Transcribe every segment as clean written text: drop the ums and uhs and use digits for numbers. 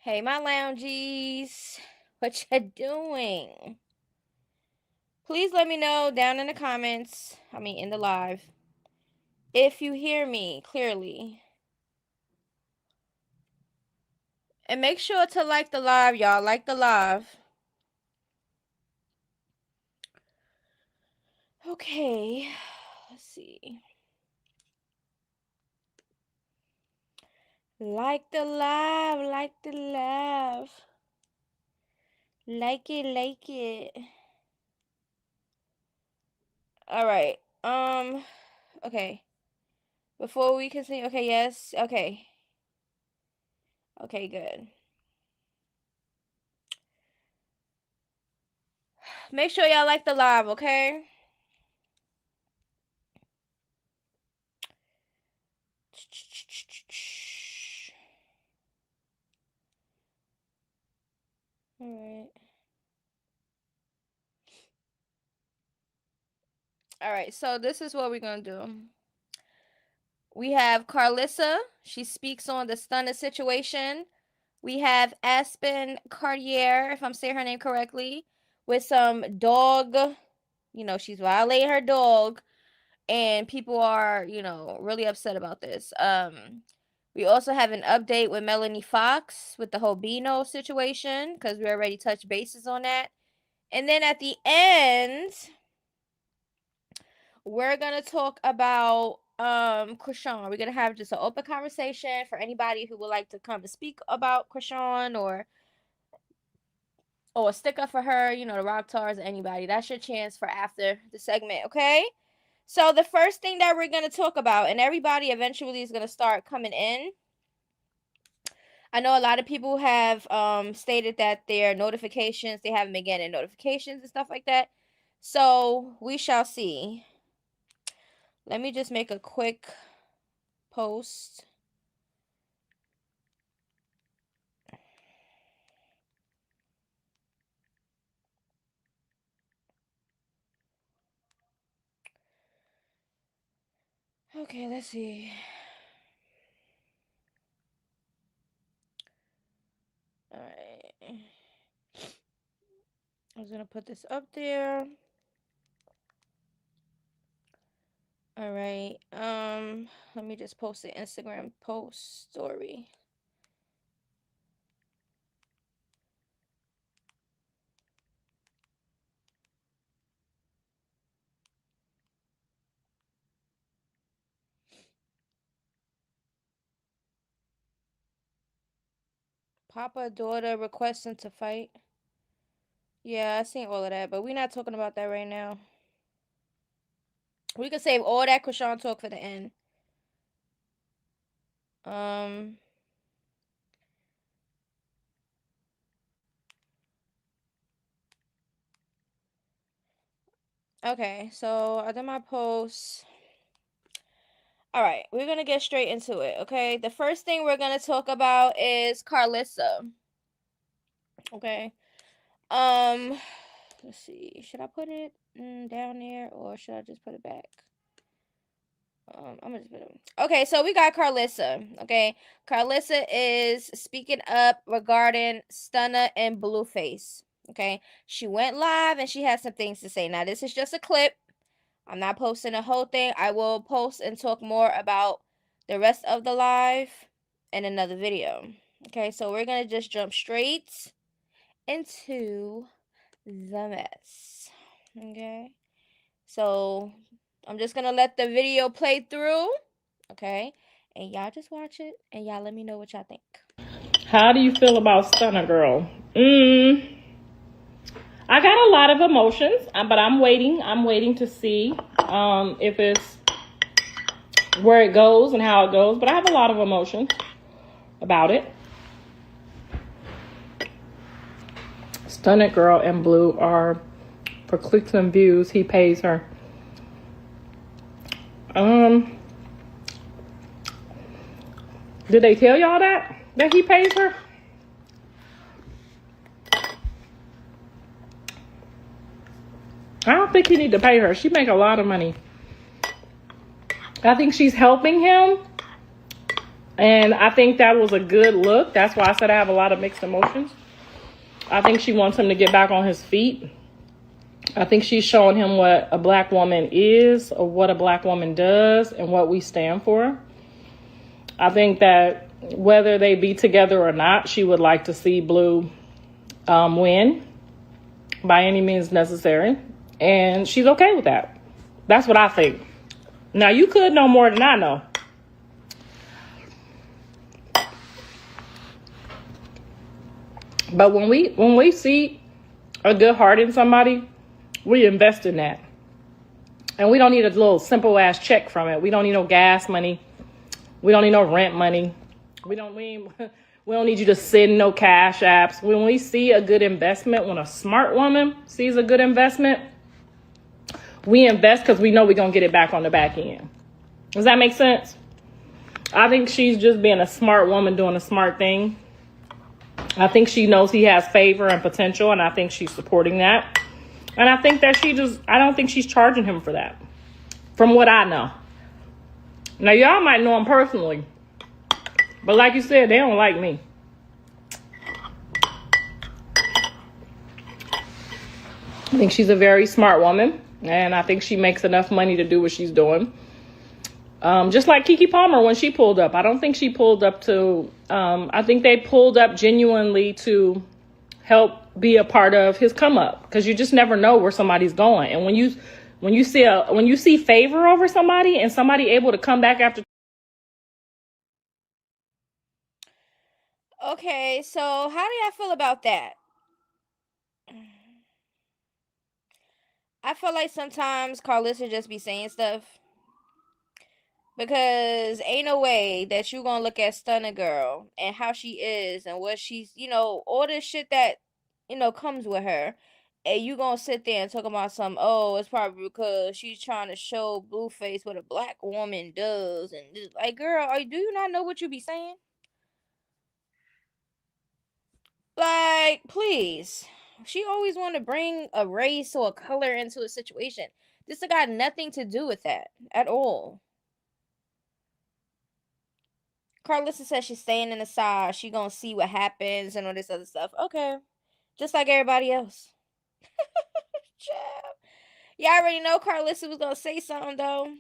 Hey, my loungies. What you doing? Please let me know down in the comments, in the live, if you hear me clearly. And make sure to like the live, y'all. Like the live. Okay. Let's see. Like the live. Like the live. Like it. Alright. Okay. Before we continue. Okay, yes. Okay. Okay, good. Make sure y'all like the live, okay? Alright. Alright, so this is what we're gonna do. We have Karlissa. She speaks on the stunna situation. We have Aspen Kartier, if I'm saying her name correctly, with some dog. She's violating her dog, and people are, really upset about this. We also have an update with Melanie Fox with the whole Beano situation, because we already touched bases on that. And then at the end, we're gonna talk about chrisean. We're gonna have just an open conversation for anybody who would like to come and speak about chrisean or a sticker for her, the rock tars, anybody. That's your chance for after the segment, okay? So the first thing that we're gonna talk about, and everybody eventually is gonna start coming in. I know a lot of people have stated that their notifications, they haven't been getting notifications and stuff like that. So we shall see. Let me just make a quick post. Okay, let's see. Alright. I was gonna put this up there. Alright. Let me just post the Instagram post story. Papa, daughter requesting to fight. Yeah, I seen all of that, but we're not talking about that right now. We can save all that chrisean talk for the end. Okay, so I did my post. Alright, we're gonna get straight into it, okay? The first thing we're gonna talk about is Karlissa. Okay. Let's see. Should I put it down there or should I just put it back? I'm gonna just put it. Okay, so we got Karlissa. Okay, Karlissa is speaking up regarding Stunna and Blueface. Okay, she went live and she has some things to say. Now, this is just a clip. I'm not posting the whole thing. I will post and talk more about the rest of the live in another video. Okay, so we're gonna just jump straight into the mess. Okay, so I'm just gonna let the video play through. Okay, and y'all just watch it and y'all let me know what y'all think. How do you feel about Stunna Girl? I got a lot of emotions, but I'm waiting to see if it's where it goes and how it goes. But I have a lot of emotions about it. Stunna Girl and Blue are for clicks and views. He pays her. Did they tell y'all that he pays her? I don't think he need to pay her. She make a lot of money. I think she's helping him And I think that was a good look. That's why I said I have a lot of mixed emotions. I think she wants him to get back on his feet. I think she's showing him what a black woman is, or what a black woman does, and what we stand for. I think that whether they be together or not, she would like to see Blue win by any means necessary. And she's okay with that. That's what I think. Now, you could know more than I know. But when we see a good heart in somebody, we invest in that. And we don't need a little simple ass check from it. We don't need no gas money. We don't need no rent money. We don't need you to send no cash apps. When we see a good investment, when a smart woman sees a good investment, we invest because we know we're going to get it back on the back end. Does that make sense? I think she's just being a smart woman doing a smart thing. I think she knows he has favor and potential, and I think she's supporting that. And I think that I don't think she's charging him for that, from what I know. Now, y'all might know him personally, but like you said, they don't like me. I think she's a very smart woman, and I think she makes enough money to do what she's doing. Just like Keke Palmer when she pulled up. I don't think she pulled up to, I think they pulled up genuinely to help be a part of his come up, because you just never know where somebody's going. And when you see favor over somebody and somebody able to come back after. Okay, so how do y'all feel about that? I feel like sometimes Karlissa just be saying stuff, because ain't no way that you gonna look at Stunna Girl and how she is and what she's, all this shit that, comes with her. And you gonna sit there and talk about it's probably because she's trying to show Blueface what a black woman does. And just, like, girl, do you not know what you be saying? Like, please. She always want to bring a race or a color into a situation. This got nothing to do with that at all. Karlissa says she's staying in the side. She gonna see what happens and all this other stuff. Okay. Just like everybody else. Y'all already know Karlissa was gonna say something though.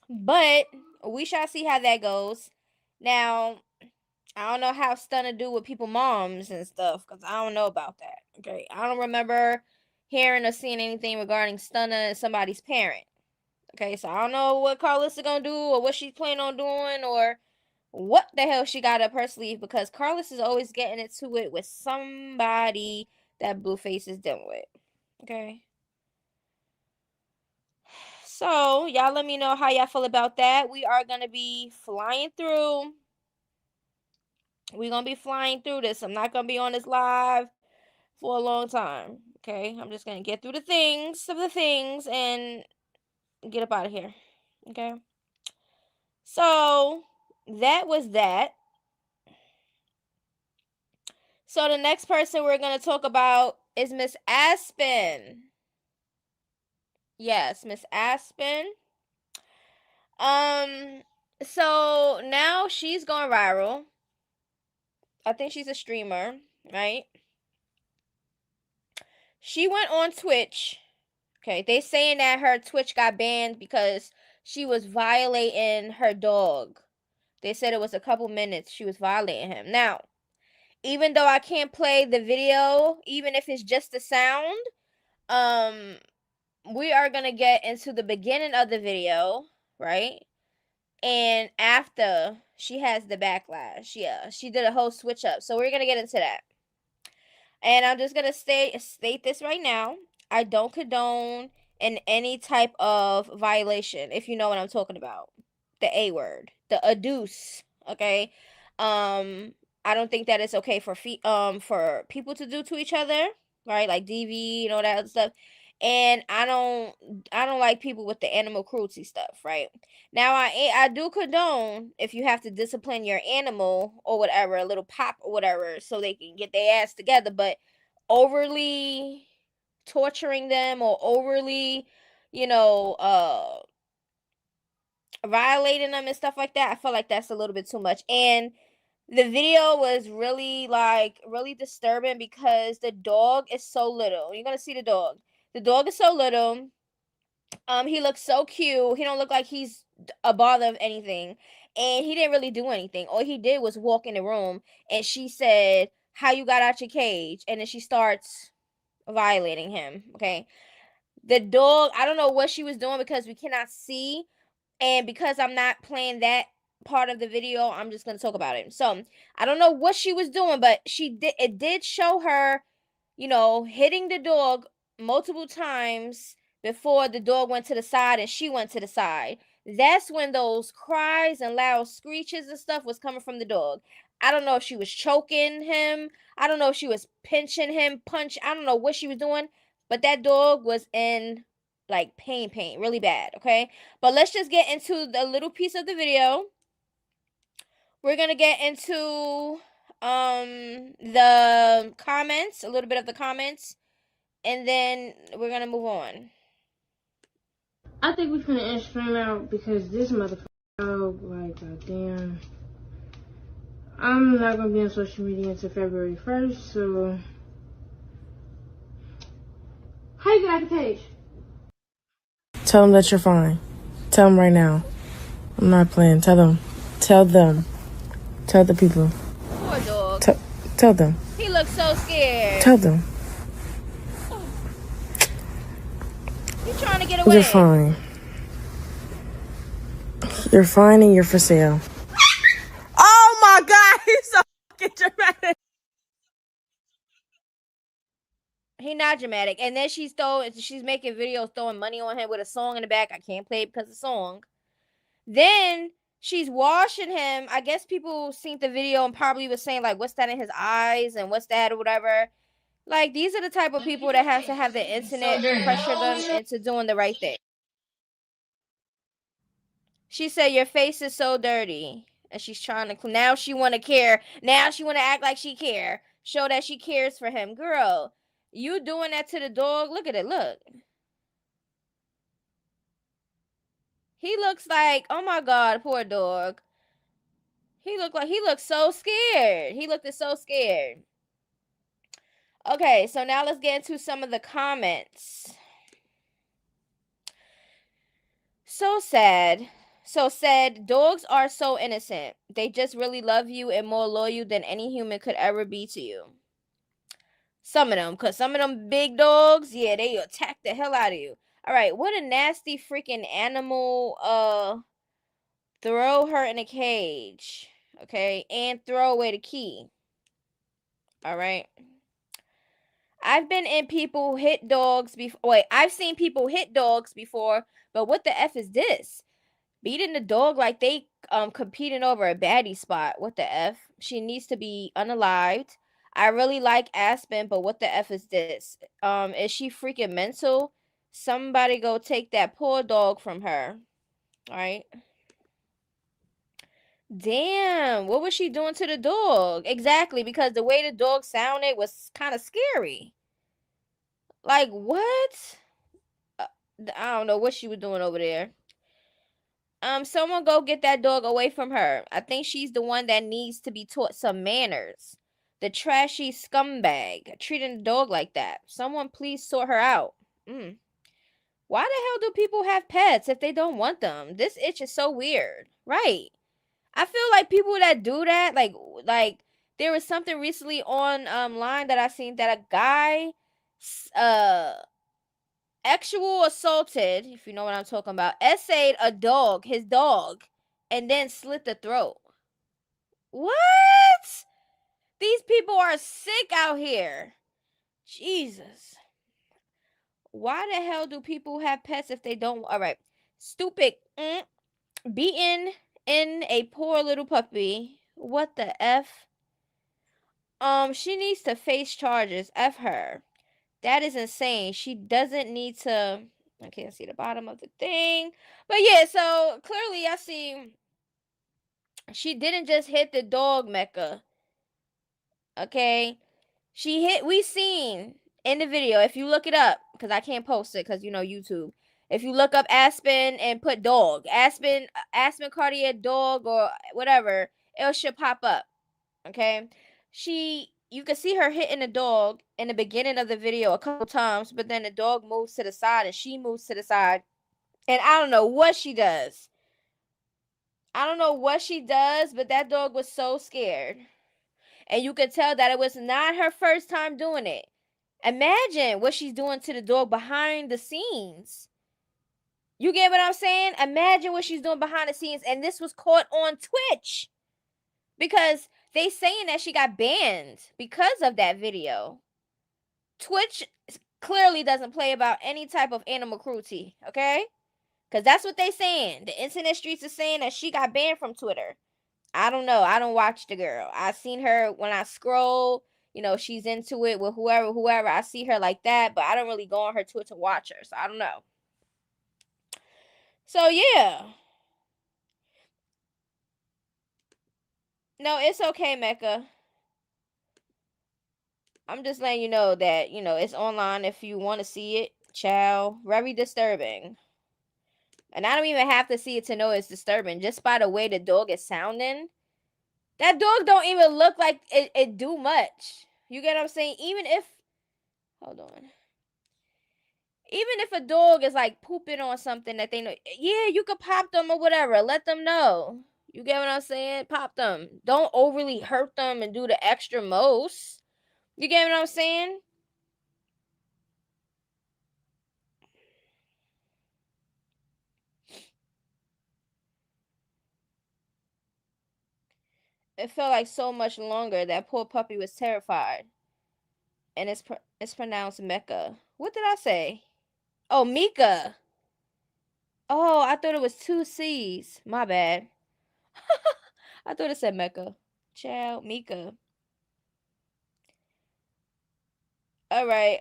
But we shall see how that goes. Now, I don't know how Stunna do with people moms and stuff, because I don't know about that. Okay. I don't remember hearing or seeing anything regarding Stunna and somebody's parent. Okay, so I don't know what Karlissa gonna do or what she's planning on doing or what the hell she got up her sleeve, because Carlos is always getting into it with somebody that Blueface is dealing with. Okay. So, y'all let me know how y'all feel about that. We are going to be flying through. We're going to be flying through this. I'm not going to be on this live for a long time. Okay. I'm just going to get through the things and get up out of here. Okay. So, that was that. So the next person we're going to talk about is Miss Aspen. Yes, Miss Aspen. So now she's going viral. I think she's a streamer, right? She went on Twitch. Okay, they saying that her Twitch got banned because she was violating her dog. They said it was a couple minutes she was violating him. Now, even though I can't play the video, even if it's just the sound, we are gonna get into the beginning of the video, right? And after she has the backlash, yeah, she did a whole switch up. So we're gonna get into that. And I'm just gonna state this right now. I don't condone in any type of violation, if you know what I'm talking about. The A word, the abuse. Okay. I don't think that it's okay for people to do to each other, right? Like DV and all that other stuff. And I don't like people with the animal cruelty stuff, right? Now I do condone if you have to discipline your animal or whatever, a little pop or whatever, so they can get their ass together, but overly torturing them or overly, you know, violating them and stuff like that, I feel like that's a little bit too much. And the video was really like really disturbing because the dog is so little. You're gonna see the dog. The dog is so little. He looks so cute. He don't look like he's a bother of anything. And he didn't really do anything. All he did was walk in the room and she said, "How you got out your cage?" And then she starts violating him. Okay. The dog, I don't know what she was doing because we cannot see. And because I'm not playing that part of the video, I'm just gonna talk about it. So I don't know what she was doing, but it did show her, hitting the dog multiple times before the dog went to the side and she went to the side. That's when those cries and loud screeches and stuff was coming from the dog. I don't know if she was choking him. I don't know if she was pinching him, I don't know what she was doing, but that dog was in like pain, really bad, okay? But let's just get into the little piece of the video. We're gonna get into the comments, a little bit of the comments, and then we're gonna move on. I think we finna end stream out because this motherfucker, like, goddamn. I'm not gonna be on social media until February 1st, so. How you get out the cage? Tell them that you're fine. Tell them right now. I'm not playing. Tell them. Tell them. Tell the people. Poor dog. Tell them. He looks so scared. Tell them. He's trying to get away. You're fine. You're fine and you're for sale. Oh my God, he's so fucking dramatic. He's not dramatic. And then she's making videos throwing money on him with a song in the back. I can't play it because of the song. Then she's washing him. I guess people seen the video and probably was saying, like, what's that in his eyes and what's that or whatever. Like, these are the type of people that have to have the internet pressure them into doing the right thing. She said, your face is so dirty. And she's trying to, now she want to care. Now she want to act like she care. Show that she cares for him. Girl, you doing that to the dog? Look at it, look. He looks like, oh my God, poor dog. He looks so scared. He looked so scared. Okay, so now let's get into some of the comments. So sad. So sad. Dogs are so innocent. They just really love you and more loyal than any human could ever be to you. Some of them, because some of them big dogs, yeah, they attack the hell out of you. All right, what a nasty freaking animal. Throw her in a cage. Okay, and throw away the key. All right. I've been in people hit dogs before. Wait, I've seen people hit dogs before, but what the F is this? Beating the dog like they competing over a baddie spot. What the F? She needs to be unalived. I really like Aspen, but what the F is this? Is she freaking mental? Somebody go take that poor dog from her. All right. Damn, what was she doing to the dog? Exactly, because the way the dog sounded was kind of scary. Like, what? I don't know what she was doing over there. Someone go get that dog away from her. I think she's the one that needs to be taught some manners. The trashy scumbag treating the dog like that. Someone please sort her out. Why the hell do people have pets if they don't want them? This itch is so weird. Right. I feel like people that do that, like there was something recently on line that I seen that a guy actual assaulted, if you know what I'm talking about, essayed his dog, and then slit the throat. What? These people are sick out here. Jesus. Why the hell do people have pets if they don't? All right. Stupid. Beaten in a poor little puppy. What the F? She needs to face charges. F her. That is insane. She doesn't need to. I can't see the bottom of the thing. But yeah, so clearly I see she didn't just hit the dog Mecca. Okay? We seen in the video, if you look it up, because I can't post it because YouTube. If you look up Aspen and put dog, Aspen Kartier dog or whatever, it should pop up. Okay, you can see her hitting the dog in the beginning of the video a couple times, but then the dog moves to the side and she moves to the side, and I don't know what she does. I don't know what she does, but that dog was so scared, and you could tell that it was not her first time doing it. Imagine what she's doing to the dog behind the scenes. You get what I'm saying? Imagine what she's doing behind the scenes, and this was caught on Twitch because they saying that she got banned because of that video. Twitch clearly doesn't play about any type of animal cruelty, okay? Because that's what they saying. The internet streets are saying that she got banned from Twitter. I don't know. I don't watch the girl. I seen her when I scroll. You know, she's into it with whoever. I see her like that, but I don't really go on her Twitter to watch her. So I don't know. So yeah. No, it's okay, Mecca. I'm just letting you know that, it's online if you want to see it. Ciao. Very disturbing. And I don't even have to see it to know it's disturbing. Just by the way the dog is sounding. That dog don't even look like it do much. You get what I'm saying? Hold on. Even if a dog is like pooping on something that they know, yeah, you could pop them or whatever. Let them know. You get what I'm saying? Pop them. Don't overly hurt them and do the extra most. You get what I'm saying? It felt like so much longer. That poor puppy was terrified. And it's pronounced Mecca. What did I say? Oh, Mika. Oh, I thought it was two C's. My bad. I thought it said Mecca. Ciao, Mika. All right.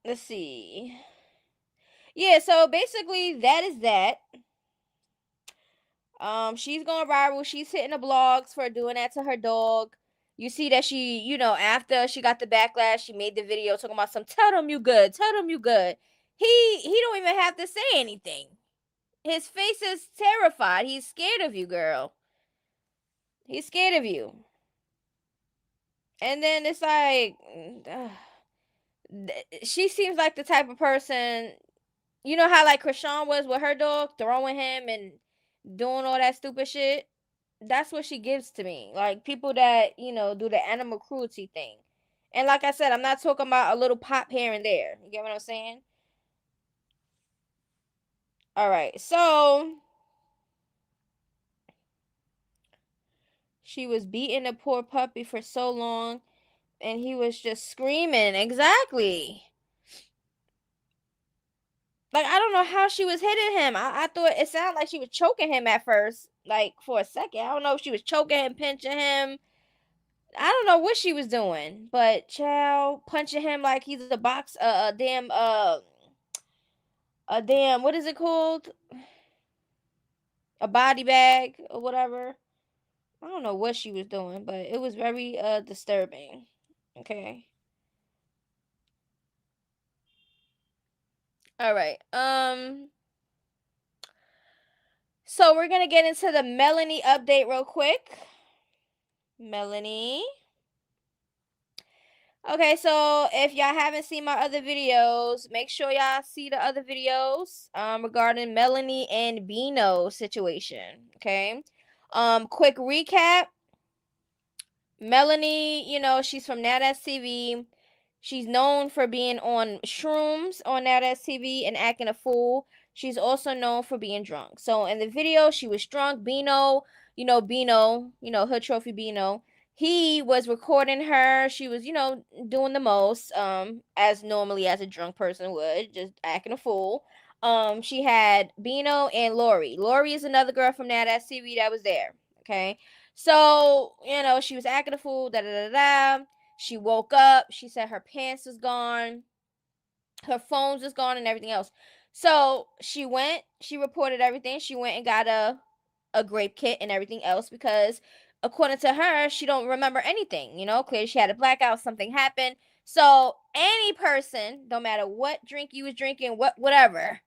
Let's see. Yeah, so basically that is that. She's going viral. She's hitting the blogs for doing that to her dog. You see that she, after she got the backlash, she made the video talking about tell them you good, tell them you good. He don't even have to say anything. His face is terrified. He's scared of you, girl. He's scared of you. And then it's like, she seems like the type of person, you know how like chrisean was with her dog, throwing him and doing all that stupid shit. That's what she gives to me. Like people that, do the animal cruelty thing. And like I said, I'm not talking about a little pop here and there. You get what I'm saying? All right. So she was beating the poor puppy for so long and he was just screaming. Exactly. Like, I don't know how she was hitting him. I thought it sounded like she was choking him at first, like for a second. I don't know if she was choking him, pinching him. I don't know what she was doing, but child punching him like he's a box, a damn, what is it called? A body bag or whatever. I don't know what she was doing, but it was very disturbing. Okay. All right. So we're gonna get into the Melanie update real quick. Melanie. Okay, so if y'all haven't seen my other videos, make sure y'all see the other videos regarding Melanie and Bino situation. Okay. Quick recap. Melanie, she's from Now That's TV. She's known for being on shrooms on Now That's TV and acting a fool. She's also known for being drunk. So in the video, she was drunk. Bino, Hood Trophy Bino. He was recording her. She was, doing the most, as normally as a drunk person would, just acting a fool. She had Bino and Lori. Lori is another girl from Now That's TV that was there. Okay. So, she was acting a fool, da da da da. She woke up. She said her pants was gone. Her phones was gone and everything else. So she reported everything. She went and got a grape kit and everything else because according to her, she don't remember anything. Clearly she had a blackout, something happened. So any person, no matter what drink you was drinking, whatever,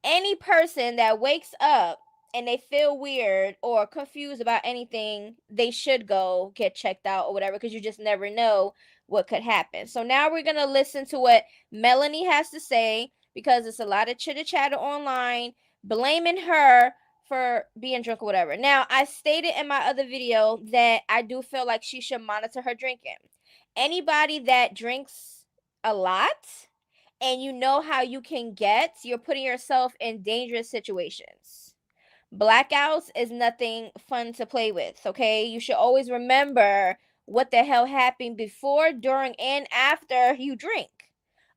any person that wakes up and they feel weird or confused about anything, they should go get checked out or whatever, because you just never know what could happen. So now we're going to listen to what Melanie has to say, because it's a lot of chitter chatter online blaming her for being drunk or whatever. Now, I stated in my other video that I do feel like she should monitor her drinking. Anybody that drinks a lot and you know how you can get, you're putting yourself in dangerous situations. Blackouts is nothing fun to play with, okay? You should always remember what the hell happened before, during, and after you drink.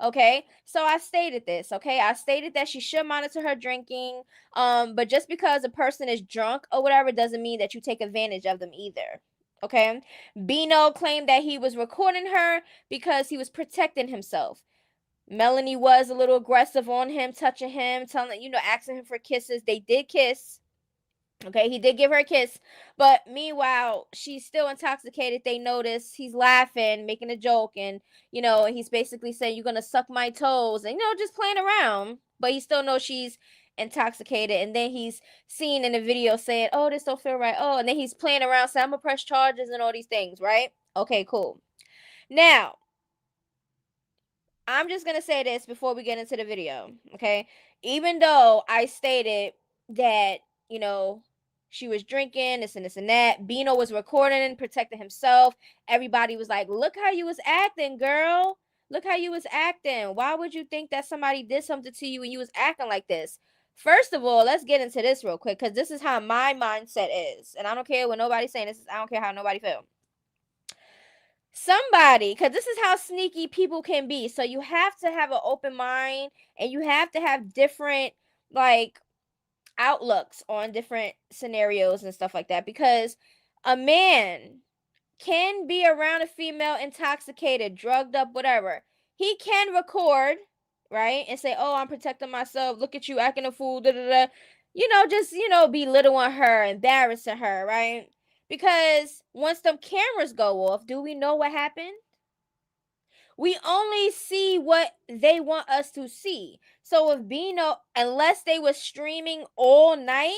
Okay, so I stated this. Okay, I stated that she should monitor her drinking. But just because a person is drunk or whatever doesn't mean that you take advantage of them either. Okay, Bino claimed that he was recording her because he was protecting himself. Melanie was a little aggressive on him, touching him, asking him for kisses. They did kiss. Okay, he did give her a kiss, but meanwhile, she's still intoxicated. They notice he's laughing, making a joke, and he's basically saying, "You're gonna suck my toes," and just playing around. But he still knows she's intoxicated. And then he's seen in the video saying, "Oh, this don't feel right." Oh, and then he's playing around, saying, "I'm gonna press charges" and all these things, right? Okay, cool. Now, I'm just gonna say this before we get into the video, okay? Even though I stated that, she was drinking, this and that, Bino was recording and protecting himself. Everybody was like, "Look how you was acting, girl. Look how you was acting. Why would you think that somebody did something to you and you was acting like this?" First of all, let's get into this real quick, because this is how my mindset is. And I don't care what nobody's saying. I don't care how nobody feels. Somebody, because this is how sneaky people can be. So you have to have an open mind, and you have to have different, outlooks on different scenarios and stuff like that, because a man can be around a female intoxicated, drugged up, whatever. He can record, right, and say, "Oh, I'm protecting myself. Look at you acting a fool." Da, da, da. Just belittling her, embarrassing her, right? Because once them cameras go off, do we know what happened? We only see what they want us to see. So if Bino, unless they were streaming all night,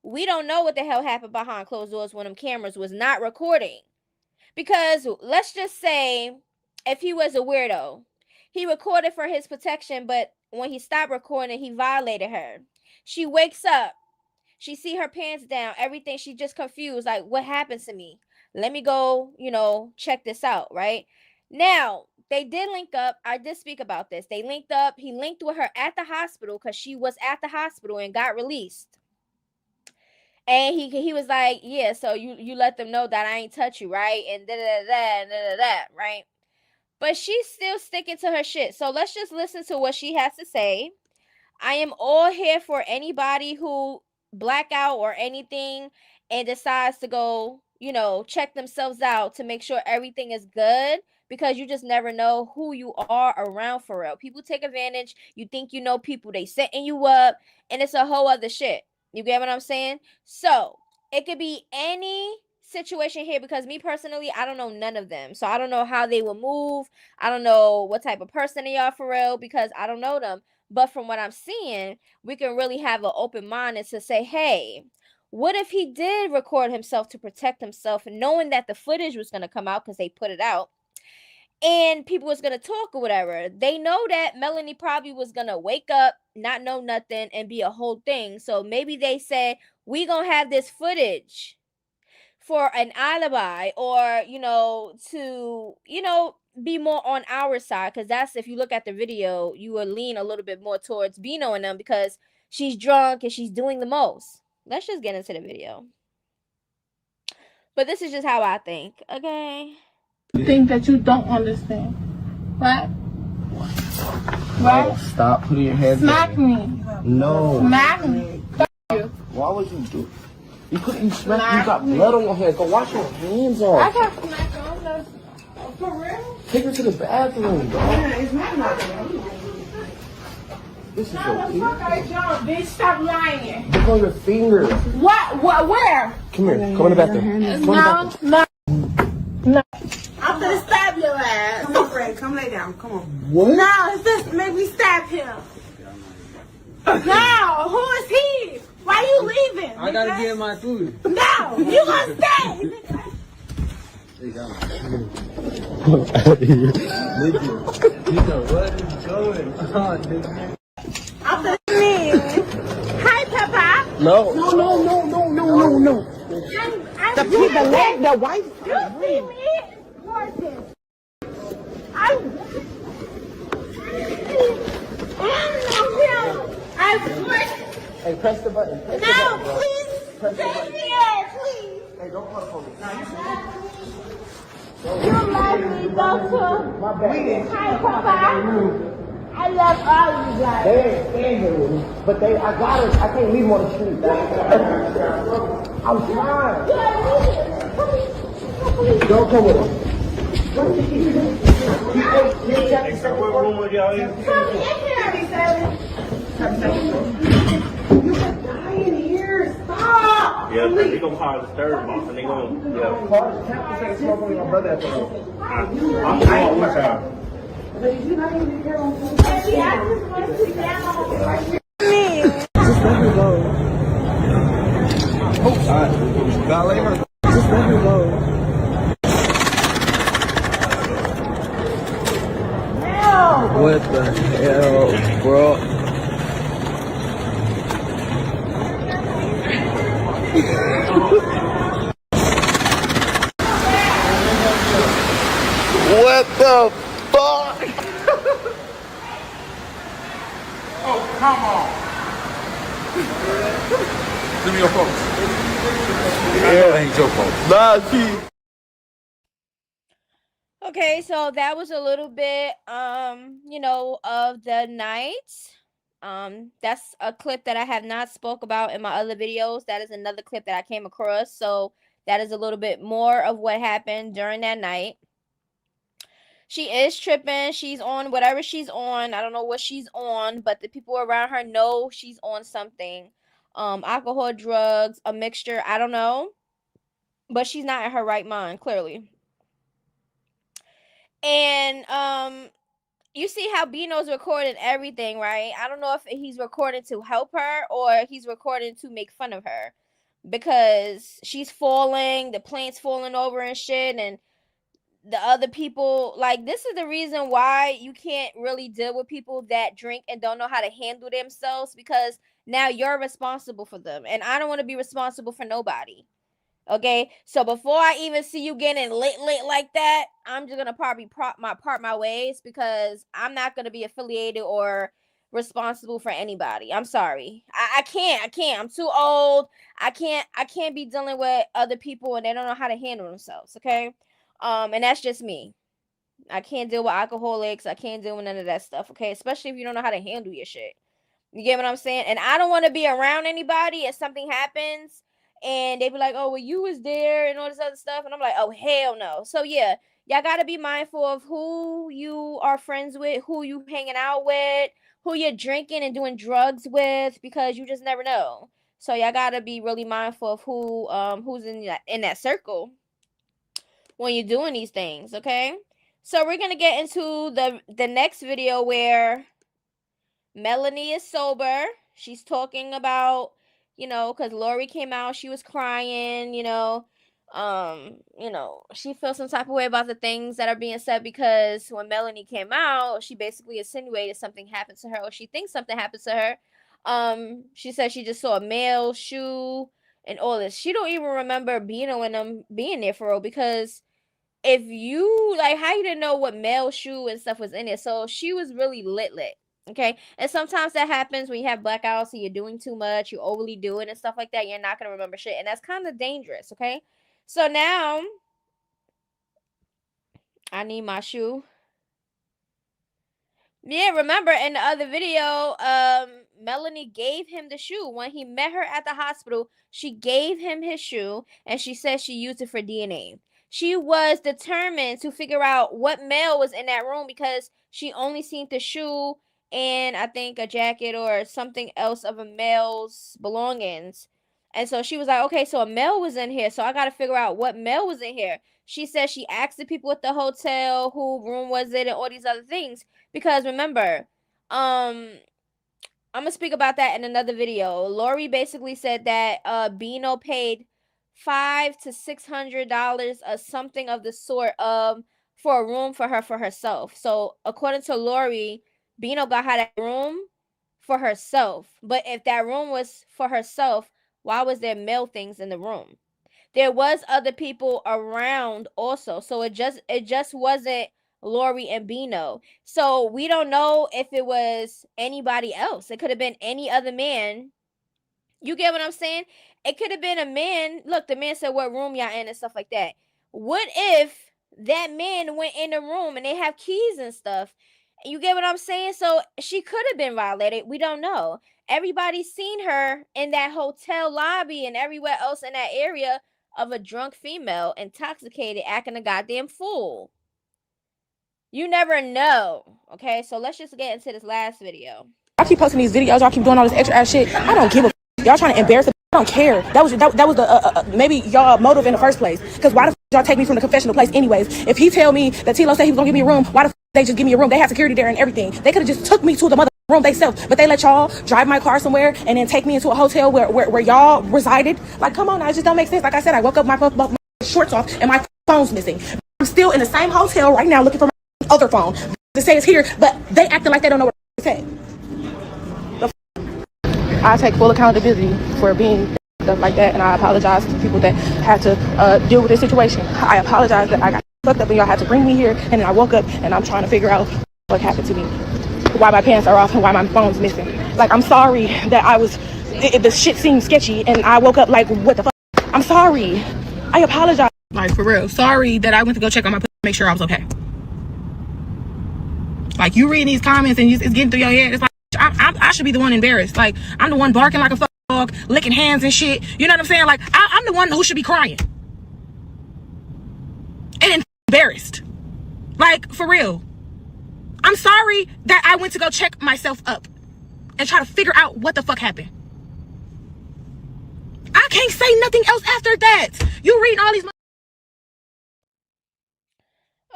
we don't know what the hell happened behind closed doors when them cameras was not recording. Because let's just say, if he was a weirdo, he recorded for his protection, but when he stopped recording, he violated her. She wakes up. She see her pants down, everything. She just confused, like, what happened to me? Let me go, check this out, right? Now, they did link up. I did speak about this. They linked up. He linked with her at the hospital because she was at the hospital and got released. And he was like, "Yeah, so you let them know that I ain't touch you, right? And da, right?" But she's still sticking to her shit. So let's just listen to what she has to say. I am all here for anybody who black out or anything and decides to go, check themselves out to make sure everything is good, because you just never know who you are around for real. People take advantage. You think you know people, they setting you up, and it's a whole other shit. You get what I'm saying? So it could be any situation here, because me personally, I don't know none of them. So I don't know how they will move. I don't know what type of person they are for real, because I don't know them. But from what I'm seeing, we can really have an open mind and to say, hey, what if he did record himself to protect himself, knowing that the footage was going to come out because they put it out and people was going to talk or whatever? They know that Melanie probably was going to wake up, not know nothing, and be a whole thing. So maybe they said, we going to have this footage for an alibi, or, to, be more on our side. Because that's, if you look at the video, you will lean a little bit more towards Bino and them, because she's drunk and she's doing the most. Let's just get into the video. But this is just how I think, okay? Think that you don't understand, right? Right? Oh, stop putting your hands Smack down. me. No. Smack me. Why would you do? You smack. You got blood on your hands. Go wash your hands I off. can't smack on for real? Take her to the bathroom, dog. It's not. This is How your the fuck I jump? Bitch, stop lying. Look on your fingers. What? Where? Come here. Come in the bathroom. Come in the bathroom. No. I'm gonna stab your your ass. Come on, Fred. Come lay down. Come on. What? No, it's just make me stab him. No, who is he? Why you leaving? I gotta get my food. No, you gonna stay. What is going on, nigga? I'm the man. Hi, Papa. No. The wife. You see me? Horses. Hey, press the button. Press the No, button, bro. please. Press the Stay button. here, please. Hey, don't call the police. You love me, doctor. My bad. Hi, Papa. I love all you guys. They ain't staying here with me, but I got it. I can't leave them on the street. I'm trying. Don't come with them. Come in here, stop. Yeah, they gonna call the third boss, and they gonna, My brother at the home. I'm going with y'all. She asked us to sit down. What the hell, bro? What the fuck? Oh, come on. Give me your phone. That ain't your phone. Nah, see. Okay, so that was a little bit of the night. That's a clip that I have not spoke about in my other videos. That is another clip that I came across. So that is a little bit more of what happened during that night. She is tripping. She's on whatever she's on. I don't know what she's on, but the people around her know she's on something. Alcohol, drugs, a mixture, I don't know. But she's not in her right mind, clearly. And you see how Bino's recording everything, right? I don't know if he's recording to help her or he's recording to make fun of her, because she's falling, the plane's falling over and shit, and the other people, like, this is the reason why you can't really deal with people that drink and don't know how to handle themselves, because now you're responsible for them, and I don't want to be responsible for nobody. Okay, so before I even see you getting lit like that, I'm just gonna probably part my ways, because I'm not gonna be affiliated or responsible for anybody. I'm sorry, I can't. I'm too old. I can't be dealing with other people and they don't know how to handle themselves. Okay, and that's just me. I can't deal with alcoholics. I can't deal with none of that stuff. Okay, especially if you don't know how to handle your shit. You get what I'm saying? And I don't want to be around anybody and something happens and they be like, oh, well, you was there and all this other stuff. And I'm like, oh, hell no. So, yeah, y'all got to be mindful of who you are friends with, who you hanging out with, who you're drinking and doing drugs with, because you just never know. So, y'all got to be really mindful of who's in that circle when you're doing these things, okay? So, we're going to get into the next video where Melanie is sober. She's talking about, because Lori came out, she was crying, she feels some type of way about the things that are being said, because when Melanie came out, she basically insinuated something happened to her, or she thinks something happened to her. She said she just saw a male shoe and all this. She don't even remember Bino and them being there for real, because if you, like, how you didn't know what male shoe and stuff was in it? So she was really lit. Okay, and sometimes that happens when you have blackouts and you're doing too much, you overly do it and stuff like that. You're not gonna remember shit, and that's kind of dangerous. Okay, so now I need my shoe. Yeah, remember in the other video, Melanie gave him the shoe when he met her at the hospital. She gave him his shoe, and she said she used it for DNA. She was determined to figure out what male was in that room, because she only seen the shoe and I think a jacket or something else of a male's belongings. And so she was like, okay, so a male was in here. So I got to figure out what male was in here. She said she asked the people at the hotel who room was it and all these other things. Because remember, I'm gonna speak about that in another video. Lori basically said that Bino paid $500 to $600 or something of the sort for a room for herself. So according to Lori, Bino got her that room for herself. But if that room was for herself, why was there male things in the room? There was other people around also. So it just wasn't Lori and Bino. So we don't know if it was anybody else. It could have been any other man. You get what I'm saying? It could have been a man. Look, the man said what room y'all in and stuff like that. What if that man went in the room and they have keys and stuff? You get what I'm saying? So she could have been violated. We don't know. Everybody's seen her in that hotel lobby and everywhere else in that area of a drunk female, intoxicated, acting a goddamn fool. You never know. Okay, so let's just get into this last video. Y'all keep posting these videos. Y'all keep doing all this extra ass shit. I don't give a. Y'all trying to embarrass. I don't care. That was the maybe y'all motive in the first place. Because why the y'all take me from the confessional place anyways? If he tell me that Tilo said he was gonna give me a room, why the they just give me a room? They had security there and everything. They could have just took me to the mother room themselves, but they let y'all drive my car somewhere and then take me into a hotel where y'all resided. Like, come on now, it just don't make sense. Like I said, I woke up my shorts off and my phone's missing. I'm still in the same hotel right now looking for my other phone. They say it's here, but they acting like they don't know what to say. I take full accountability for being stuff like that, and I apologize to people that had to deal with this situation. I apologize that I got fucked up and y'all had to bring me here, and then I woke up and I'm trying to figure out what happened to me, why my pants are off and why my phone's missing. Like, I'm sorry that the shit seemed sketchy and I woke up like, what the fuck? I'm sorry. I apologize. Like, for real. Sorry that I went to go check on my pussy to make sure I was okay. Like, you reading these comments and it's getting through your head. It's like, I should be the one embarrassed. Like, I'm the one barking like a fucking dog, licking hands and shit. You know what I'm saying? Like, I'm the one who should be crying and embarrassed. Like, for real. I'm sorry that I went to go check myself up and try to figure out what the fuck happened. I can't say nothing else after that. You reading all these.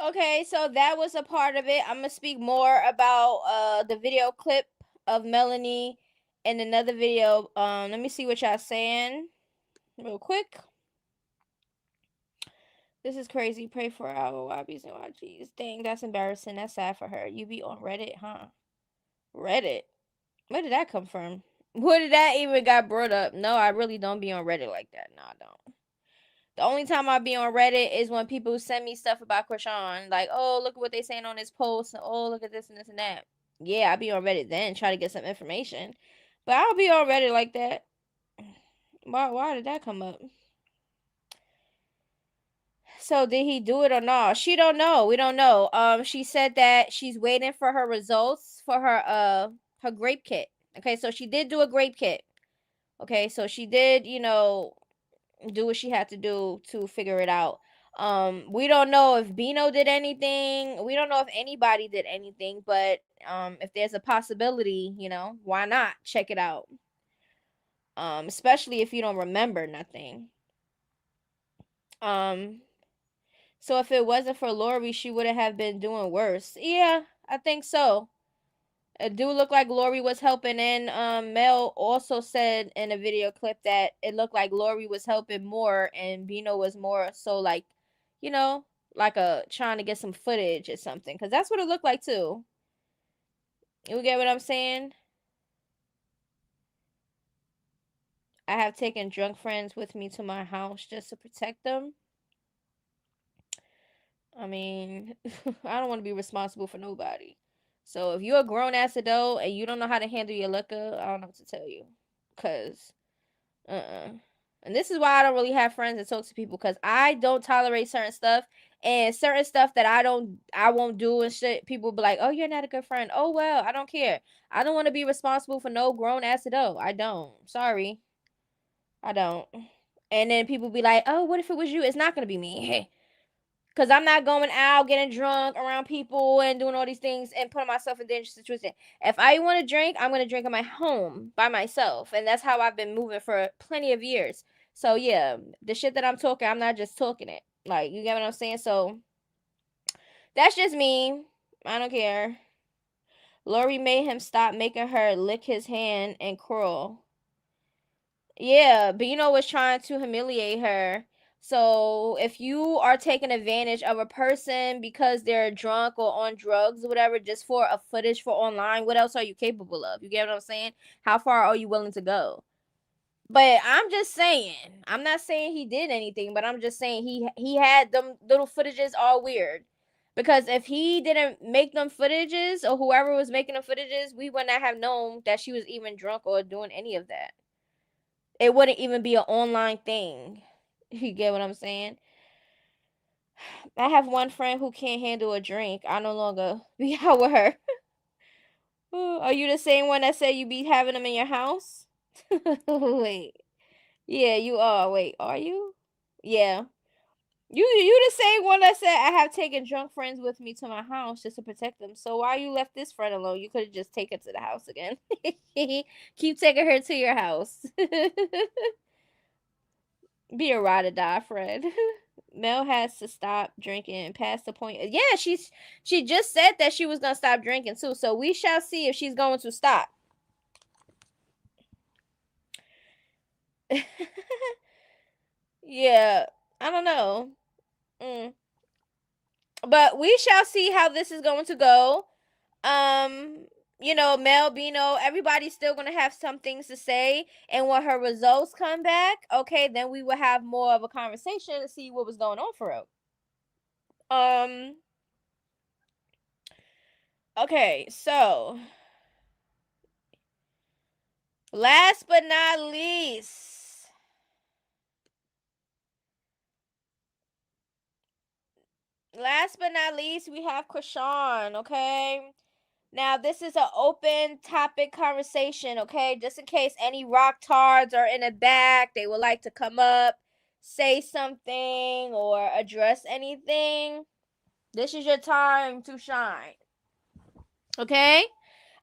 Okay, so that was a part of it. I'm gonna speak more about the video clip of Melanie in another video. Let me see what y'all saying real quick. This is crazy. Pray for our YBs and YGs. Dang, that's embarrassing. That's sad for her. You be on Reddit, huh? Reddit? Where did that come from? Where did that even got brought up? No, I really don't be on Reddit like that. No, I don't. The only time I be on Reddit is when people send me stuff about chrisean. Like, oh, look at what they saying on this post. And, oh, look at this and this and that. Yeah, I be on Reddit then, try to get some information. But I don't be on Reddit like that. Why did that come up? So did he do it or not? She don't know. We don't know. She said that she's waiting for her results for her grape kit. Okay, so she did do a grape kit. Okay, so she did, do what she had to do to figure it out. We don't know if Bino did anything. We don't know if anybody did anything, but if there's a possibility, why not check it out? Especially if you don't remember nothing. So if it wasn't for Lori, she would have been doing worse. Yeah, I think so. It do look like Lori was helping, and Mel also said in a video clip that it looked like Lori was helping more and Bino was more so like, like trying to get some footage or something, because that's what it looked like too. You get what I'm saying? I have taken drunk friends with me to my house just to protect them. I mean, I don't want to be responsible for nobody. So if you're a grown ass adult and you don't know how to handle your liquor, I don't know what to tell you. Cause, and this is why I don't really have friends and talk to people, because I don't tolerate certain stuff, and certain stuff that I won't do and shit. People be like, "Oh, you're not a good friend." Oh well, I don't care. I don't want to be responsible for no grown ass adult. I don't. Sorry, I don't. And then people be like, "Oh, what if it was you?" It's not gonna be me. Because I'm not going out, getting drunk around people and doing all these things and putting myself in dangerous situation. If I want to drink, I'm going to drink at my home by myself. And that's how I've been moving for plenty of years. So, yeah, the shit that I'm talking, I'm not just talking it. Like, you get what I'm saying? So, that's just me. I don't care. Lori made him stop making her lick his hand and crawl. Yeah, but was trying to humiliate her. So if you are taking advantage of a person because they're drunk or on drugs or whatever, just for a footage for online, what else are you capable of? You get what I'm saying? How far are you willing to go? But I'm just saying, I'm not saying he did anything, but I'm just saying he had them little footages all weird. Because if he didn't make them footages or whoever was making them footages, we would not have known that she was even drunk or doing any of that. It wouldn't even be an online thing. You get what I'm saying? I have one friend who can't handle a drink. I no longer be out with her. Are you the same one that said you be having them in your house? Wait. Yeah, you are. Wait, are you? Yeah. You the same one that said I have taken drunk friends with me to my house just to protect them. So why you left this friend alone? You could have just taken her to the house again. Keep taking her to your house. Be a ride or die friend. Mel has to stop drinking past the point. Yeah, she just said that she was gonna stop drinking too. So we shall see if she's going to stop. Yeah, I don't know. But we shall see how this is going to go. Mel, Bino, everybody's still gonna have some things to say, and when her results come back, okay, then we will have more of a conversation to see what was going on for her. Okay, so last but not least, we have Chrisean, okay? Now, this is an open topic conversation, okay? Just in case any rock tards are in the back, they would like to come up, say something, or address anything. This is your time to shine, okay?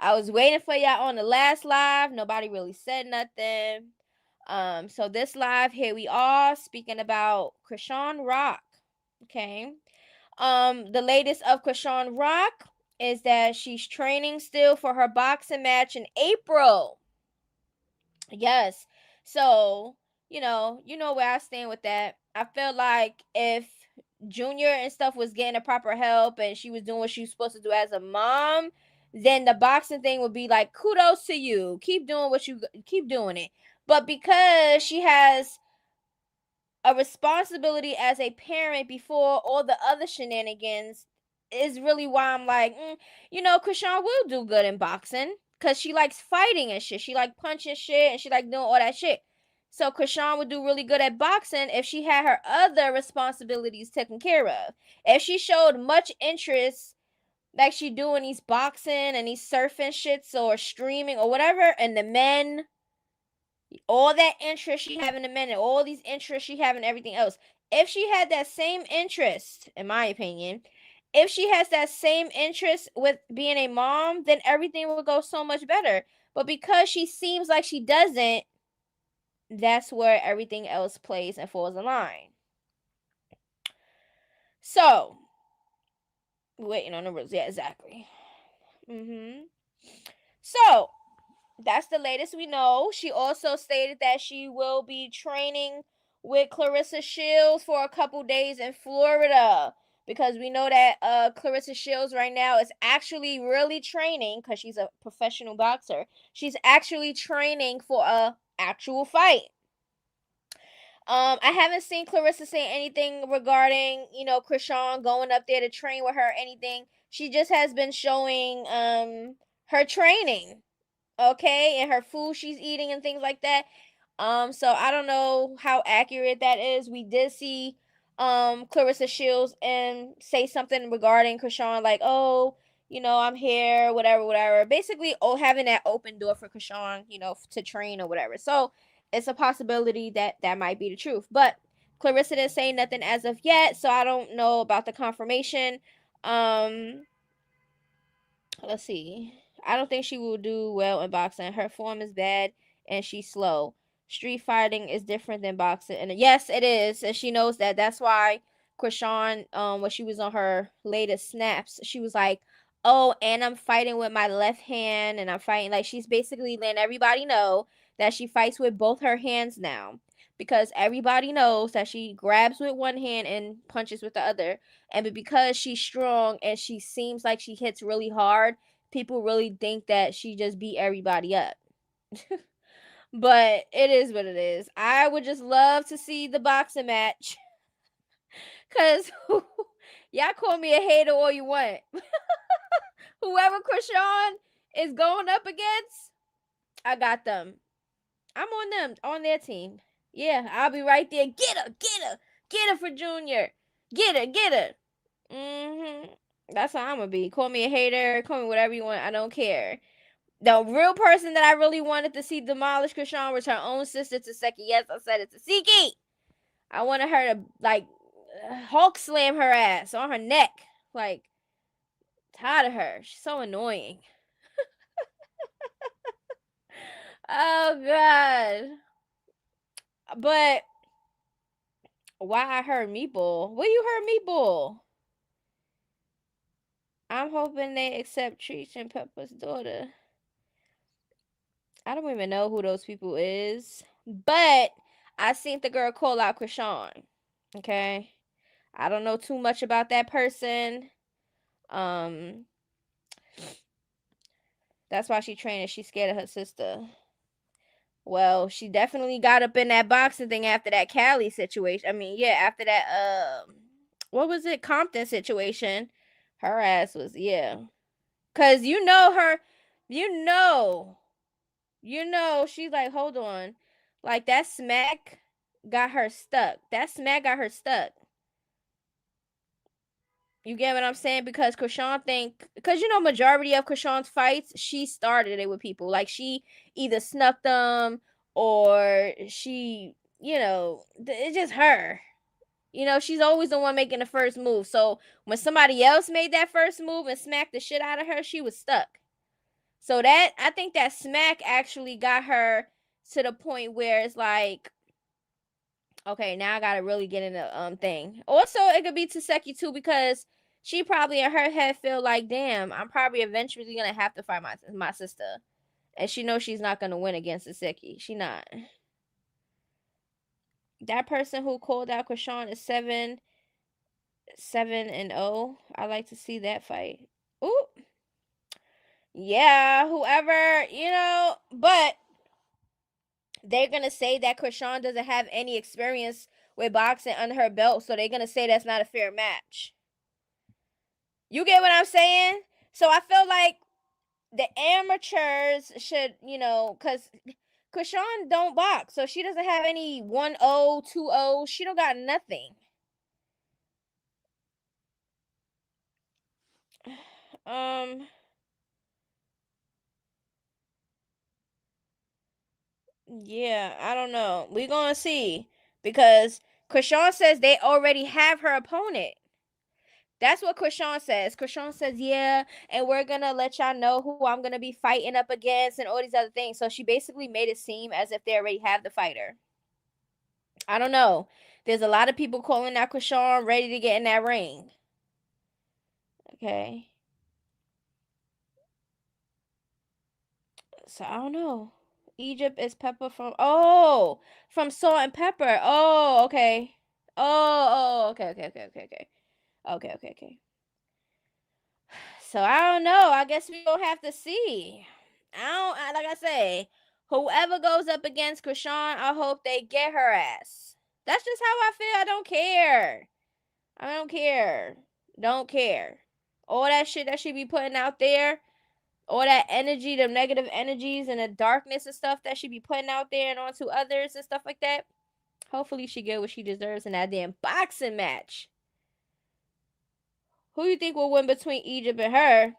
I was waiting for y'all on the last live. Nobody really said nothing. So this live, here we are speaking about Chrisean Rock, okay? The latest of Chrisean Rock is that she's training still for her boxing match in April. Yes. So, you know where I stand with that. I feel like if Junior and stuff was getting the proper help and she was doing what she was supposed to do as a mom, then the boxing thing would be like, kudos to you. Keep doing it. But because she has a responsibility as a parent before all the other shenanigans, is really why I'm like, Chrisean will do good in boxing because she likes fighting and shit. She like punching shit and she like doing all that shit. So Chrisean would do really good at boxing if she had her other responsibilities taken care of. If she showed much interest like she doing these boxing and these surfing shits or streaming or whatever, and the men, all that interest she have in the men and all these interests she have in everything else. If she had that same interest, in my opinion, if she has that same interest with being a mom, then everything will go so much better. But because she seems like she doesn't, that's where everything else plays and falls in line. So, waiting on the rules. Yeah, exactly. So, that's the latest we know. She also stated that she will be training with Clarissa Shields for a couple days in Florida, because we know that Clarissa Shields right now is actually really training, because she's a professional boxer. She's actually training for a actual fight. I haven't seen Clarissa say anything regarding, Chrisean going up there to train with her or anything. She just has been showing her training, okay, and her food she's eating and things like that. So I don't know how accurate that is. We did see Clarissa Shields and say something regarding Chrisean, like, oh, I'm here, whatever. Basically, having that open door for Chrisean, to train or whatever. So it's a possibility that might be the truth. But Clarissa didn't say nothing as of yet, so I don't know about the confirmation. Let's see. I don't think she will do well in boxing. Her form is bad and she's slow. Street fighting is different than boxing. And yes, it is. And she knows that. That's why Chrisean, when she was on her latest snaps, she was like, oh, and I'm fighting with my left hand and I'm fighting. Like, she's basically letting everybody know that she fights with both her hands now. Because everybody knows that she grabs with one hand and punches with the other. And because she's strong and she seems like she hits really hard, people really think that she just beat everybody up. But it is what it is. I would just love to see the boxing match. Cause y'all call me a hater all you want. Whoever Chrisean is going up against, I got them. I'm on them, on their team. Yeah, I'll be right there. Get her, get her, get her for Junior. Get her, get her. That's how I'm gonna be. Call me a hater, call me whatever you want. I don't care. The real person that I really wanted to see demolish Chrisean was her own sister Taseki. Yes, I said it, Taseki. I wanted her to like Hulk slam her ass on her neck. Like, tired of her. She's so annoying. Oh god. But why I heard Meatball? Where you heard Meatball? I'm hoping they accept Treach and Pepper's daughter. I don't even know who those people is. But I seen the girl call out Chrisean. Okay. I don't know too much about that person. That's why she training. She's scared of her sister. Well, she definitely got up in that boxing thing after that Cali situation. I mean, yeah, after that what was it? Compton situation. Her ass was, yeah. Cause you know her, you know, she's like, hold on. Like that smack got her stuck. That smack got her stuck. You get what I'm saying? Because Chrisean because you know, majority of Chrisean's fights, she started it with people. Like she either snuck them or she, it's just her. She's always the one making the first move. So when somebody else made that first move and smacked the shit out of her, she was stuck. So I think that smack actually got her to the point where it's like, okay, now I gotta really get in the thing. Also, it could be Taseki too, because she probably in her head feel like, damn, I'm probably eventually gonna have to fight my sister, and she knows she's not gonna win against Taseki. She not. That person who called out Chrisean is 7-0. I like to see that fight. Ooh, yeah, whoever but they're gonna say that Chrisean doesn't have any experience with boxing under her belt, so they're gonna say that's not a fair match. You get what I'm saying? So I feel like the amateurs should, because Chrisean don't box, so she doesn't have any 1-0, 2-0. She don't got nothing. Yeah, I don't know. We gonna see, because Chrisean says they already have her opponent. That's what Chrisean says. Chrisean says, yeah, and we're gonna let y'all know who I'm gonna be fighting up against and all these other things. So she basically made it seem as if they already have the fighter. I don't know. There's a lot of people calling out Chrisean ready to get in that ring. Okay. So I don't know. Egypt is Pepper from from Salt and Pepper. Oh, okay. Okay. Okay. So I don't know. I guess we gonna have to see. Like I say, whoever goes up against Chrisean, I hope they get her ass. That's just how I feel. I don't care. Don't care. All that shit that she be putting out there, all that energy, the negative energies and the darkness and stuff that she be putting out there and onto others and stuff like that. Hopefully she get what she deserves in that damn boxing match. Who you think will win between Egypt and her?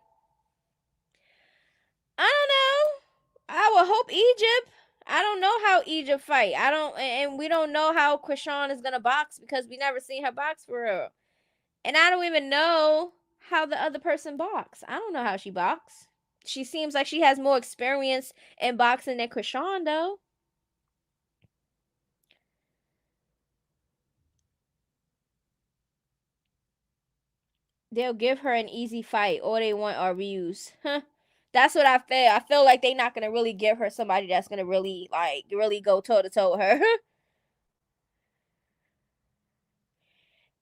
I don't know. I would hope Egypt. I don't know how Egypt fight. I don't, and we don't know how Chrisean is gonna box because we never seen her box for real. And I don't even know how the other person box. I don't know how she box. She seems like she has more experience in boxing than Chrisean though. They'll give her an easy fight. All they want are views. Huh. That's what I feel. I feel like they're not gonna really give her somebody that's gonna really really go toe to toe with her.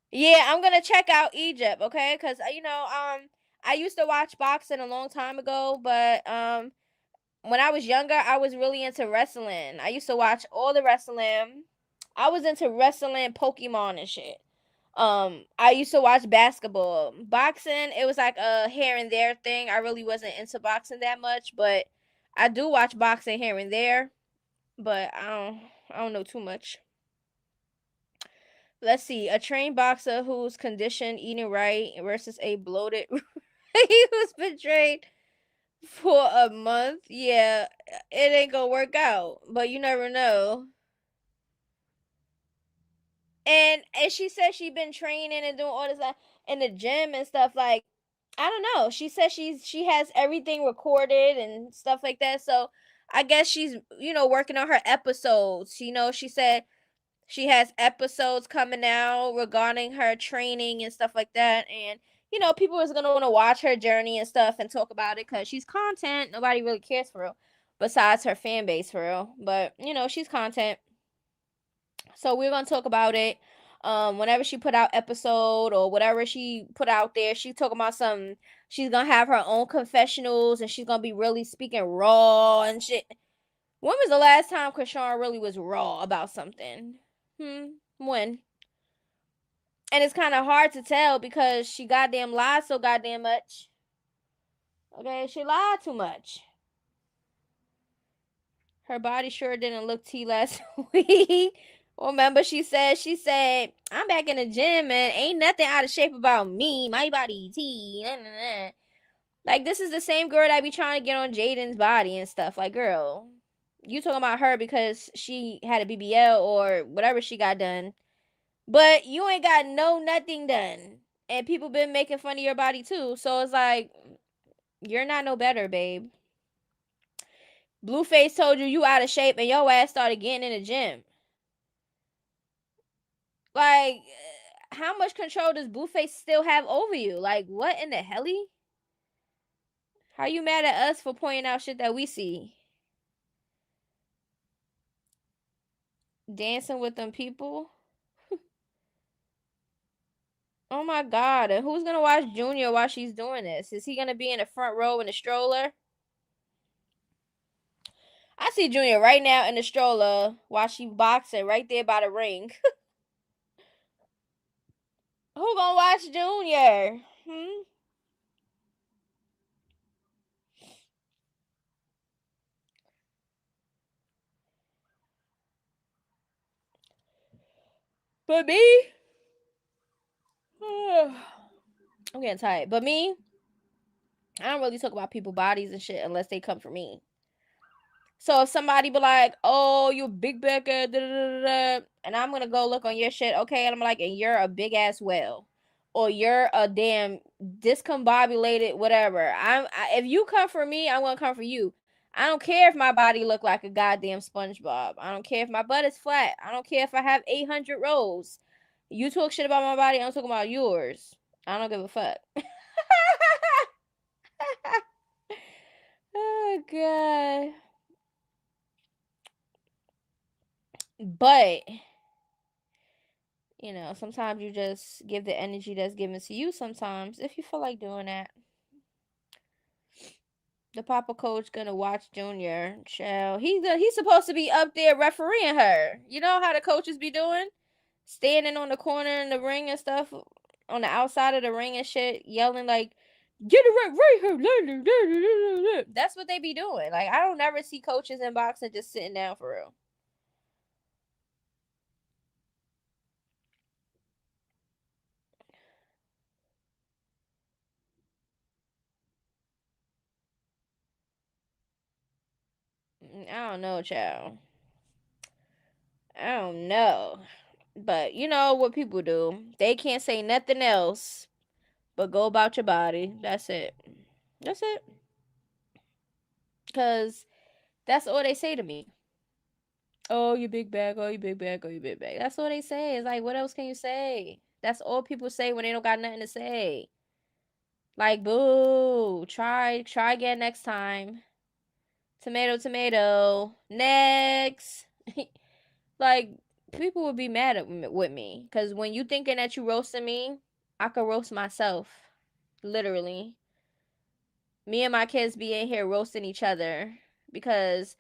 Yeah, I'm gonna check out Egypt, okay? Cause I used to watch boxing a long time ago, but when I was younger, I was really into wrestling. I used to watch all the wrestling. I was into wrestling, Pokemon and shit. I used to watch basketball. Boxing, it was like a here and there thing. I really wasn't into boxing that much, but I do watch boxing here and there. But I don't know too much. Let's see. A trained boxer who's conditioned, eating right versus a bloated who's been trained for a month. Yeah, it ain't gonna work out, but you never know. And she said she been training and doing all this in the gym and stuff. Like, I don't know. She said she has everything recorded and stuff like that. So I guess she's working on her episodes. She said she has episodes coming out regarding her training and stuff like that. And people is gonna want to watch her journey and stuff and talk about it because she's content. Nobody really cares for real, besides her fan base for real. But she's content. So we're gonna talk about it. Whenever she put out episode or whatever she put out there, she talking about some. She's gonna have her own confessionals and she's gonna be really speaking raw and shit. When was the last time Chrisean really was raw about something? When? And it's kind of hard to tell because she goddamn lied so goddamn much. Okay, she lied too much. Her body sure didn't look T last week. Remember, she said, I'm back in the gym and ain't nothing out of shape about me. My body T. Nah, nah, nah. Like, this is the same girl that be trying to get on Jaden's body and stuff. Like, girl, you talking about her because she had a BBL or whatever she got done. But you ain't got nothing done. And people been making fun of your body too. So it's like, you're not no better, babe. Blueface told you out of shape and your ass started getting in the gym. Like, how much control does Blueface still have over you? Like, what in the helly? How you mad at us for pointing out shit that we see? Dancing with them people? Oh my god. And who's gonna watch Junior while she's doing this? Is he gonna be in the front row in the stroller? I see Junior right now in the stroller while she boxing right there by the ring. Who gonna watch Junior? But me? I'm getting tired. But me? I don't really talk about people's bodies and shit unless they come for me. So if somebody be like, "Oh, you big back," and I'm gonna go look on your shit, okay? And I'm like, "And you're a big ass whale, or you're a damn discombobulated whatever." If you come for me, I'm gonna come for you. I don't care if my body look like a goddamn SpongeBob. I don't care if my butt is flat. I don't care if I have 800 rolls. You talk shit about my body, I'm talking about yours. I don't give a fuck. Oh god. But sometimes you just give the energy that's given to you sometimes if you feel like doing that. The Papa coach gonna watch Junior. Child. He's supposed to be up there refereeing her. You know how the coaches be doing? Standing on the corner in the ring and stuff, on the outside of the ring and shit, yelling like, "Get it right here." That's what they be doing. Like, I don't never see coaches in boxing just sitting down for real. I don't know, child. I don't know. But you know what people do. They can't say nothing else but go about your body. That's it. That's it. Because that's all they say to me. Oh, you big bag. Oh, you big bag. Oh, you big bag. That's all they say. It's like, what else can you say? That's all people say when they don't got nothing to say. Like, boo. Try again next time. Tomato, tomato. Next. Like, people would be mad with me. Because when you thinking that you roasting me, I could roast myself. Literally. Me and my kids be in here roasting each other. Because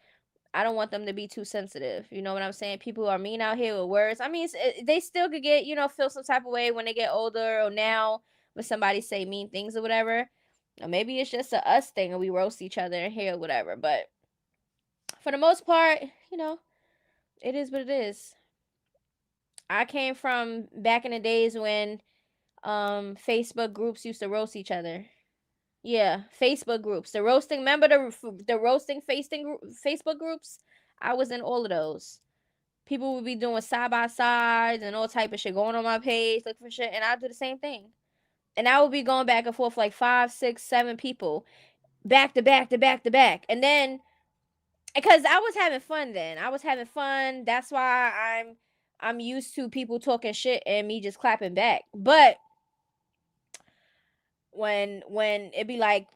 I don't want them to be too sensitive. You know what I'm saying? People who are mean out here with words. I mean, they still could get, feel some type of way when they get older or now when somebody say mean things or whatever. Or maybe it's just a us thing and we roast each other in here or whatever. But for the most part, it is what it is. I came from back in the days when Facebook groups used to roast each other. Yeah, Facebook groups. The roasting, remember the roasting Facebook groups? I was in all of those. People would be doing side by sides and all type of shit, going on my page, looking for shit, and I do the same thing. And I would be going back and forth like 5, 6, 7 people, back to back to back to back. And then, because I was having fun then. I was having fun. That's why I'm used to people talking shit and me just clapping back. But when it be like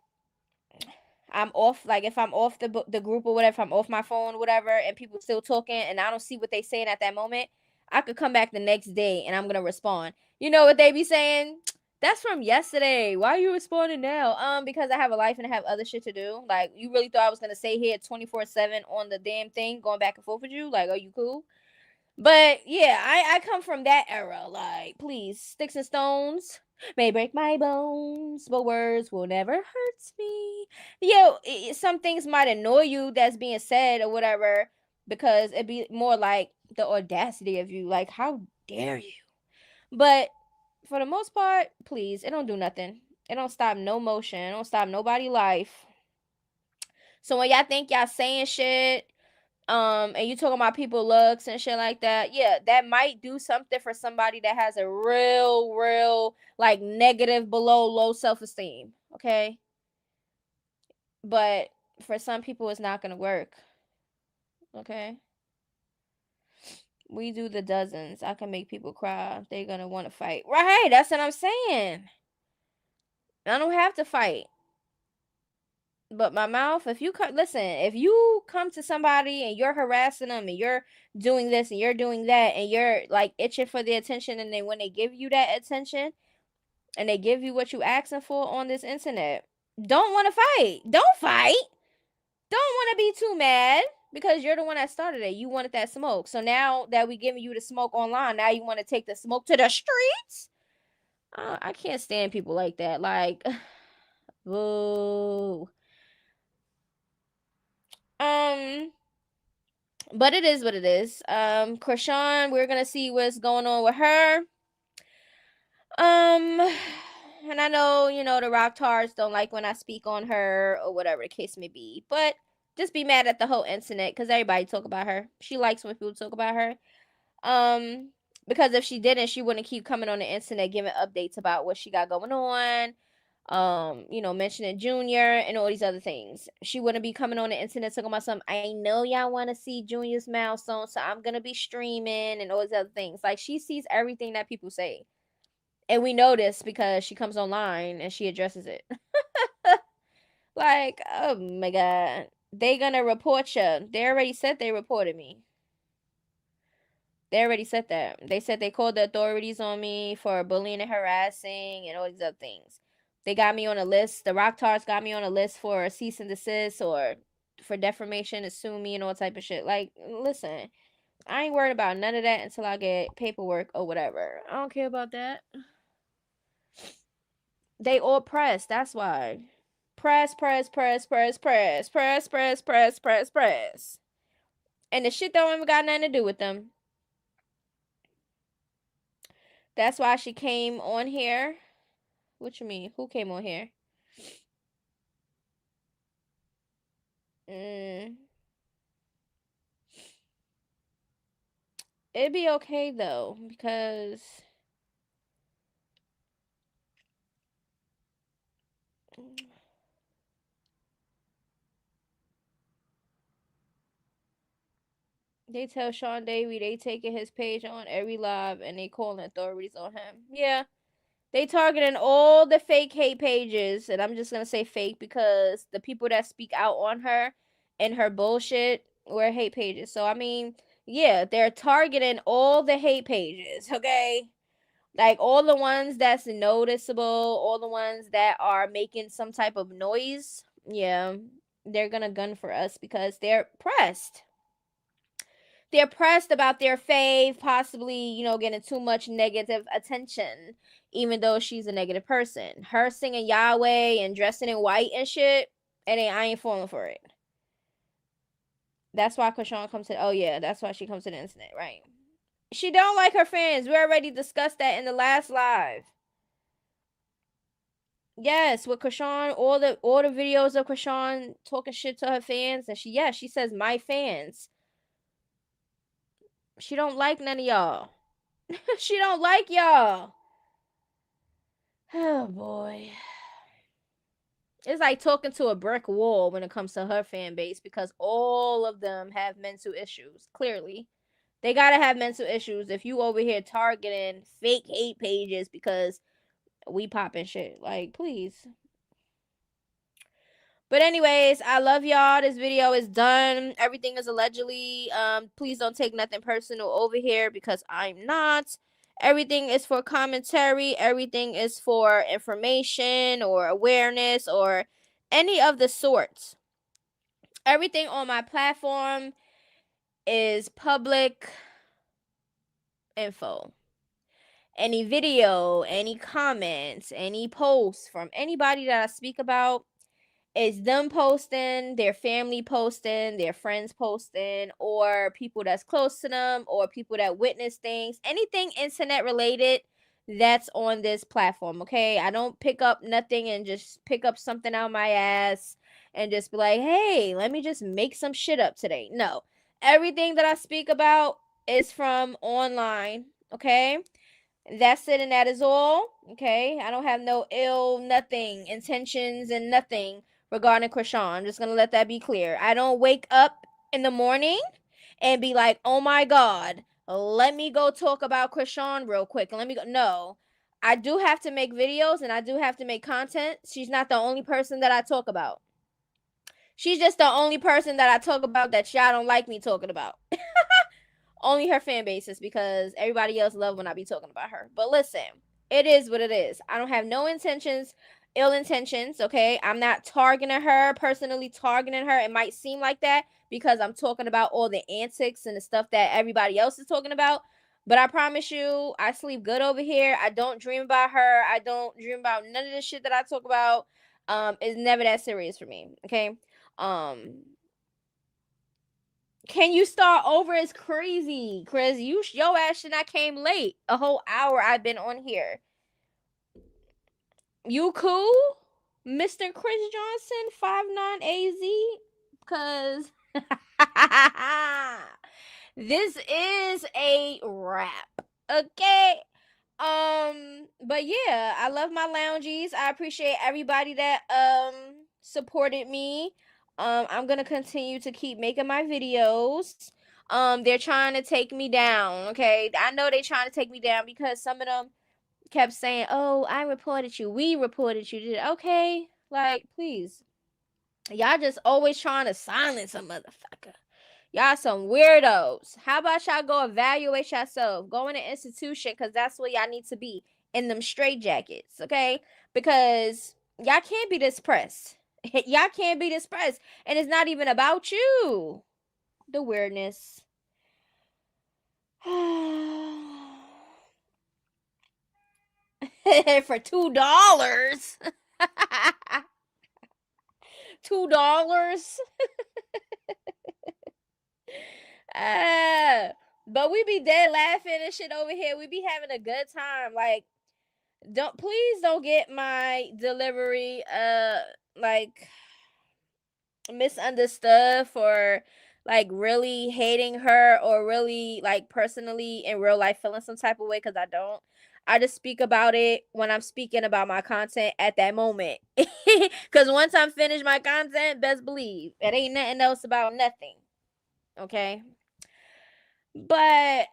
I'm off, like if I'm off the group or whatever, if I'm off my phone or whatever, and people still talking and I don't see what they saying at that moment, I could come back the next day and I'm gonna respond. You know what they be saying? That's from yesterday. Why are you responding now? Because I have a life and I have other shit to do. Like, you really thought I was gonna stay here 24/7 on the damn thing, going back and forth with you? Like, are you cool? But yeah, I come from that era. Like, please, sticks and stones may break my bones, but words will never hurt me. Yo, some things might annoy you that's being said or whatever, because it'd be more like the audacity of you. Like, how dare you? But for the most part, please, it don't do nothing. It don't stop no motion. It don't stop nobody life. So when y'all think y'all saying shit, and you talking about people looks and shit like that, yeah, that might do something for somebody that has a real like negative below low self-esteem, okay? But for some people it's not gonna work, okay? We do the dozens. I can make people cry. They're gonna want to fight, right? That's what I'm saying. I don't have to fight. But my mouth, if you come to somebody and you're harassing them and you're doing this and you're doing that and you're like itching for the attention, and then when they give you that attention and they give you what you asking for on this internet, don't want to fight. Don't fight. Don't want to be too mad because you're the one that started it. You wanted that smoke. So now that we giving you the smoke online, now you want to take the smoke to the streets? I can't stand people like that. Like, boo. But it is what it is. Chrisean, we're gonna see what's going on with her. And I know, the Rock Tards don't like when I speak on her or whatever the case may be. But just be mad at the whole internet because everybody talk about her. She likes when people talk about her. Because if she didn't, she wouldn't keep coming on the internet giving updates about what she got going on. Mentioning Junior and all these other things. She wouldn't be coming on the internet talking about something. I know y'all want to see Junior's milestone, so I'm gonna be streaming and all these other things. Like, she sees everything that people say, and we know this because she comes online and she addresses it. Like, oh my god, they gonna report you. They already said they reported me. They already said that. They said they called the authorities on me for bullying and harassing and all these other things. They got me on a list. The Rock Tards got me on a list for a cease and desist or for defamation to sue me and all type of shit. Like, listen, I ain't worried about none of that until I get paperwork or whatever. I don't care about that. They all press. That's why. Press. And the shit don't even got nothing to do with them. That's why she came on here. What you mean? Who came on here? It'd be okay though, because they tell Sean Davy they taking his page on every live and they calling authorities on him. Yeah. They targeting all the fake hate pages, and I'm just gonna say fake because the people that speak out on her and her bullshit were hate pages. So I mean, yeah, they're targeting all the hate pages, okay? Like all the ones that's noticeable, all the ones that are making some type of noise. Yeah, they're gonna gun for us because they're pressed. They're pressed about their fave possibly, getting too much negative attention, even though she's a negative person. Her singing Yahweh and dressing in white and shit, I ain't falling for it. That's why Krishan comes to, oh yeah, that's why she comes to the internet, right? She don't like her fans. We already discussed that in the last live. Yes, with Krishan, all the videos of Krishan talking shit to her fans, and she says my fans. She don't like none of y'all. She don't like y'all. Oh boy. It's like talking to a brick wall when it comes to her fan base because all of them have mental issues. Clearly, they gotta have mental issues if you over here targeting fake hate pages because we popping shit. Like, please. But anyways, I love y'all. This video is done. Everything is allegedly. Please don't take nothing personal over here because I'm not. Everything is for commentary. Everything is for information or awareness or any of the sorts. Everything on my platform is public info. Any video, any comments, any posts from anybody that I speak about, it's them posting, their family posting, their friends posting, or people that's close to them, or people that witness things. Anything internet related that's on this platform, okay? I don't pick up nothing and just pick up something out my ass and just be like, hey, let me just make some shit up today. No. Everything that I speak about is from online, okay? That's it, and that is all. Okay, I don't have no ill nothing intentions and nothing regarding Krishan. I'm just gonna let that be clear. I don't wake up in the morning and be like, oh my god, let me go talk about Krishan real quick. Let me go. No, I do have to make videos and I do have to make content. She's not the only person that I talk about. She's just the only person that I talk about that y'all don't like me talking about. Only her fan bases because everybody else love when I be talking about her. But listen, it is what it is. I don't have no intentions, ill intentions, okay? I'm not targeting her, personally targeting her. It might seem like that because I'm talking about all the antics and the stuff that everybody else is talking about. But I promise you, I sleep good over here. I don't dream about her. I don't dream about none of the shit that I talk about. It's never that serious for me, okay? Can you start over? It's crazy, Chris. Your ass and I came late. A whole hour I've been on here. You cool, Mr. Chris Johnson 59AZ? Cause this is a wrap. Okay. But yeah, I love my loungies. I appreciate everybody that supported me. I'm gonna continue to keep making my videos. They're trying to take me down, okay? I know they're trying to take me down because some of them kept saying, oh, I reported you, we reported you. Okay, like, please. Y'all just always trying to silence a motherfucker. Y'all some weirdos. How about y'all go evaluate yourself? Go in an institution because that's where y'all need to be. In them straight jackets, okay? Because y'all can't be this pressed. Y'all can't be this pressed. And it's not even about you. The weirdness. For $2. $2. But we be dead laughing and shit over here. We be having a good time. Like, please don't get my delivery like misunderstood for like really hating her or really like personally in real life feeling some type of way, because I don't. I just speak about it when I'm speaking about my content at that moment. Because once I'm finished my content, best believe it ain't nothing else about nothing. Okay. But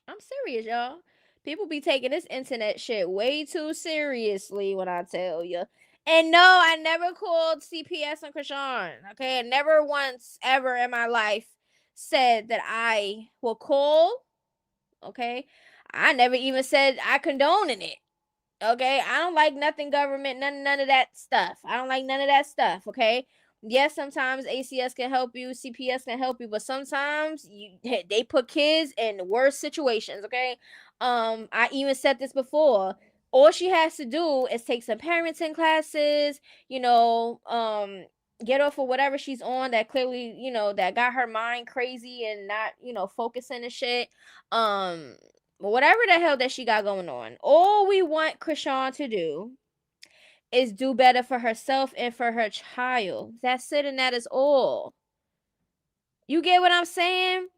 I'm serious, y'all. People be taking this internet shit way too seriously when I tell you. And no, I never called CPS on Krishan. Okay, I never once ever in my life said that I will call. Okay, I never even said I condone in it. Okay, I don't like nothing government, none of that stuff. I don't like none of that stuff. Okay, yes, sometimes ACS can help you, CPS can help you, but sometimes they put kids in worse situations. Okay, I even said this before. All she has to do is take some parenting classes. Get off of whatever she's on that clearly that got her mind crazy and not focusing and shit. Whatever the hell that she got going on. All we want Krishan to do is do better for herself and for her child. That's it, and that is all. You get what I'm saying?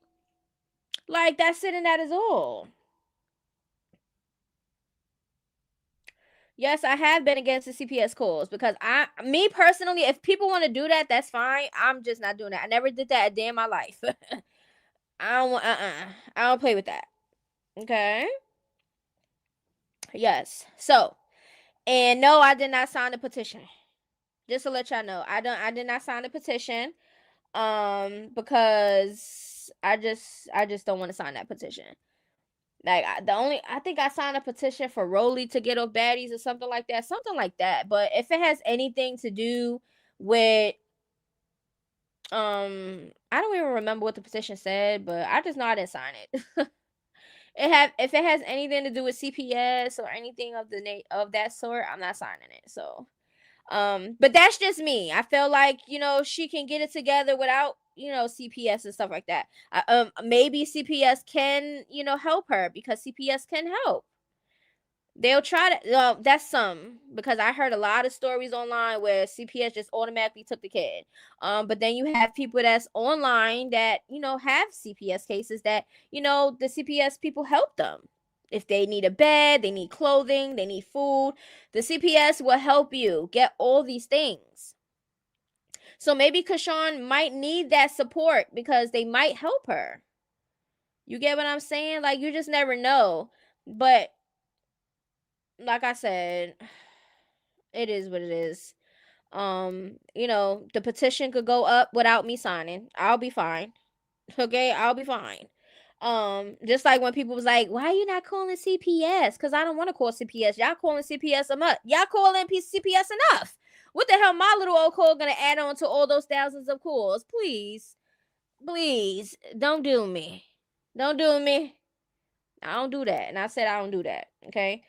Like, that's it, and that is all. Yes, I have been against the CPS calls because me personally, if people want to do that, that's fine. I'm just not doing that. I never did that a day in my life. I don't want, I don't play with that. Okay? Yes. So, and no, I did not sign the petition. Just to let y'all know, I did not sign the petition because I just don't want to sign that petition. Like I think I signed a petition for Rolly to get off baddies or something like that. But if it has anything to do with I don't even remember what the petition said, but I just know I didn't sign it. If it has anything to do with CPS or anything of that sort, I'm not signing it. So but that's just me. I feel like she can get it together without CPS and stuff like that. Maybe CPS can help her because CPS can help. They'll try to. That's some because I heard a lot of stories online where CPS just automatically took the kid. But then you have people that's online that have CPS cases that the CPS people help them. If they need a bed, they need clothing, they need food, the CPS will help you get all these things. So maybe Krishan might need that support because they might help her. You get what I'm saying? Like, you just never know. But like I said, it is what it is. The petition could go up without me signing. I'll be fine. Okay, I'll be fine. Just like when people was like, why are you not calling CPS? Because I don't want to call CPS. Y'all calling CPS enough. Y'all calling CPS enough. What the hell my little old call gonna add on to all those thousands of calls? Please. Please. Don't do me. Don't do me. I don't do that. And I said I don't do that. Okay.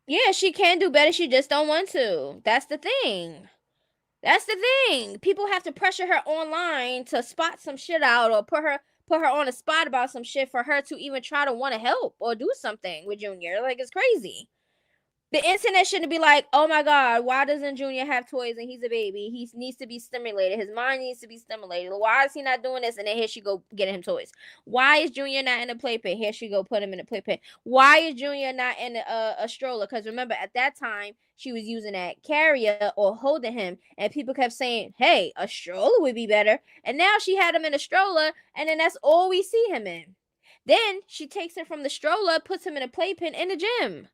Yeah, she can do better. She just don't want to. That's the thing. That's the thing. People have to pressure her online to spot some shit out or put her on a spot about some shit for her to even try to want to help or do something with Junior. Like, it's crazy. The internet shouldn't be like, oh my God, why doesn't Junior have toys and he's a baby? He needs to be stimulated. His mind needs to be stimulated. Why is he not doing this? And then here she go getting him toys. Why is Junior not in a playpen? Here she go put him in a playpen. Why is Junior not in a stroller? Because remember, at that time, she was using that carrier or holding him. And people kept saying, hey, a stroller would be better. And now she had him in a stroller. And then that's all we see him in. Then she takes him from the stroller, puts him in a playpen in the gym.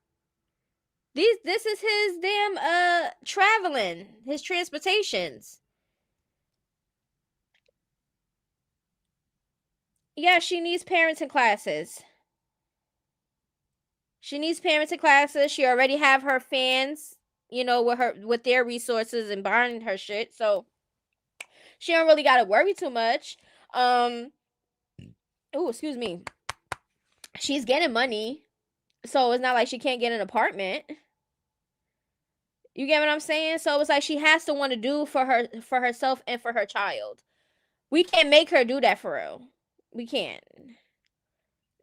This is his damn traveling, his transportations. Yeah, she needs parenting classes. She needs parenting classes. She already have her fans, with their resources and buying her shit. So she don't really gotta worry too much. Oh, excuse me. She's getting money. So it's not like she can't get an apartment. You get what I'm saying? So it's like she has to want to do for herself and for her child. We can't make her do that for real. We can't.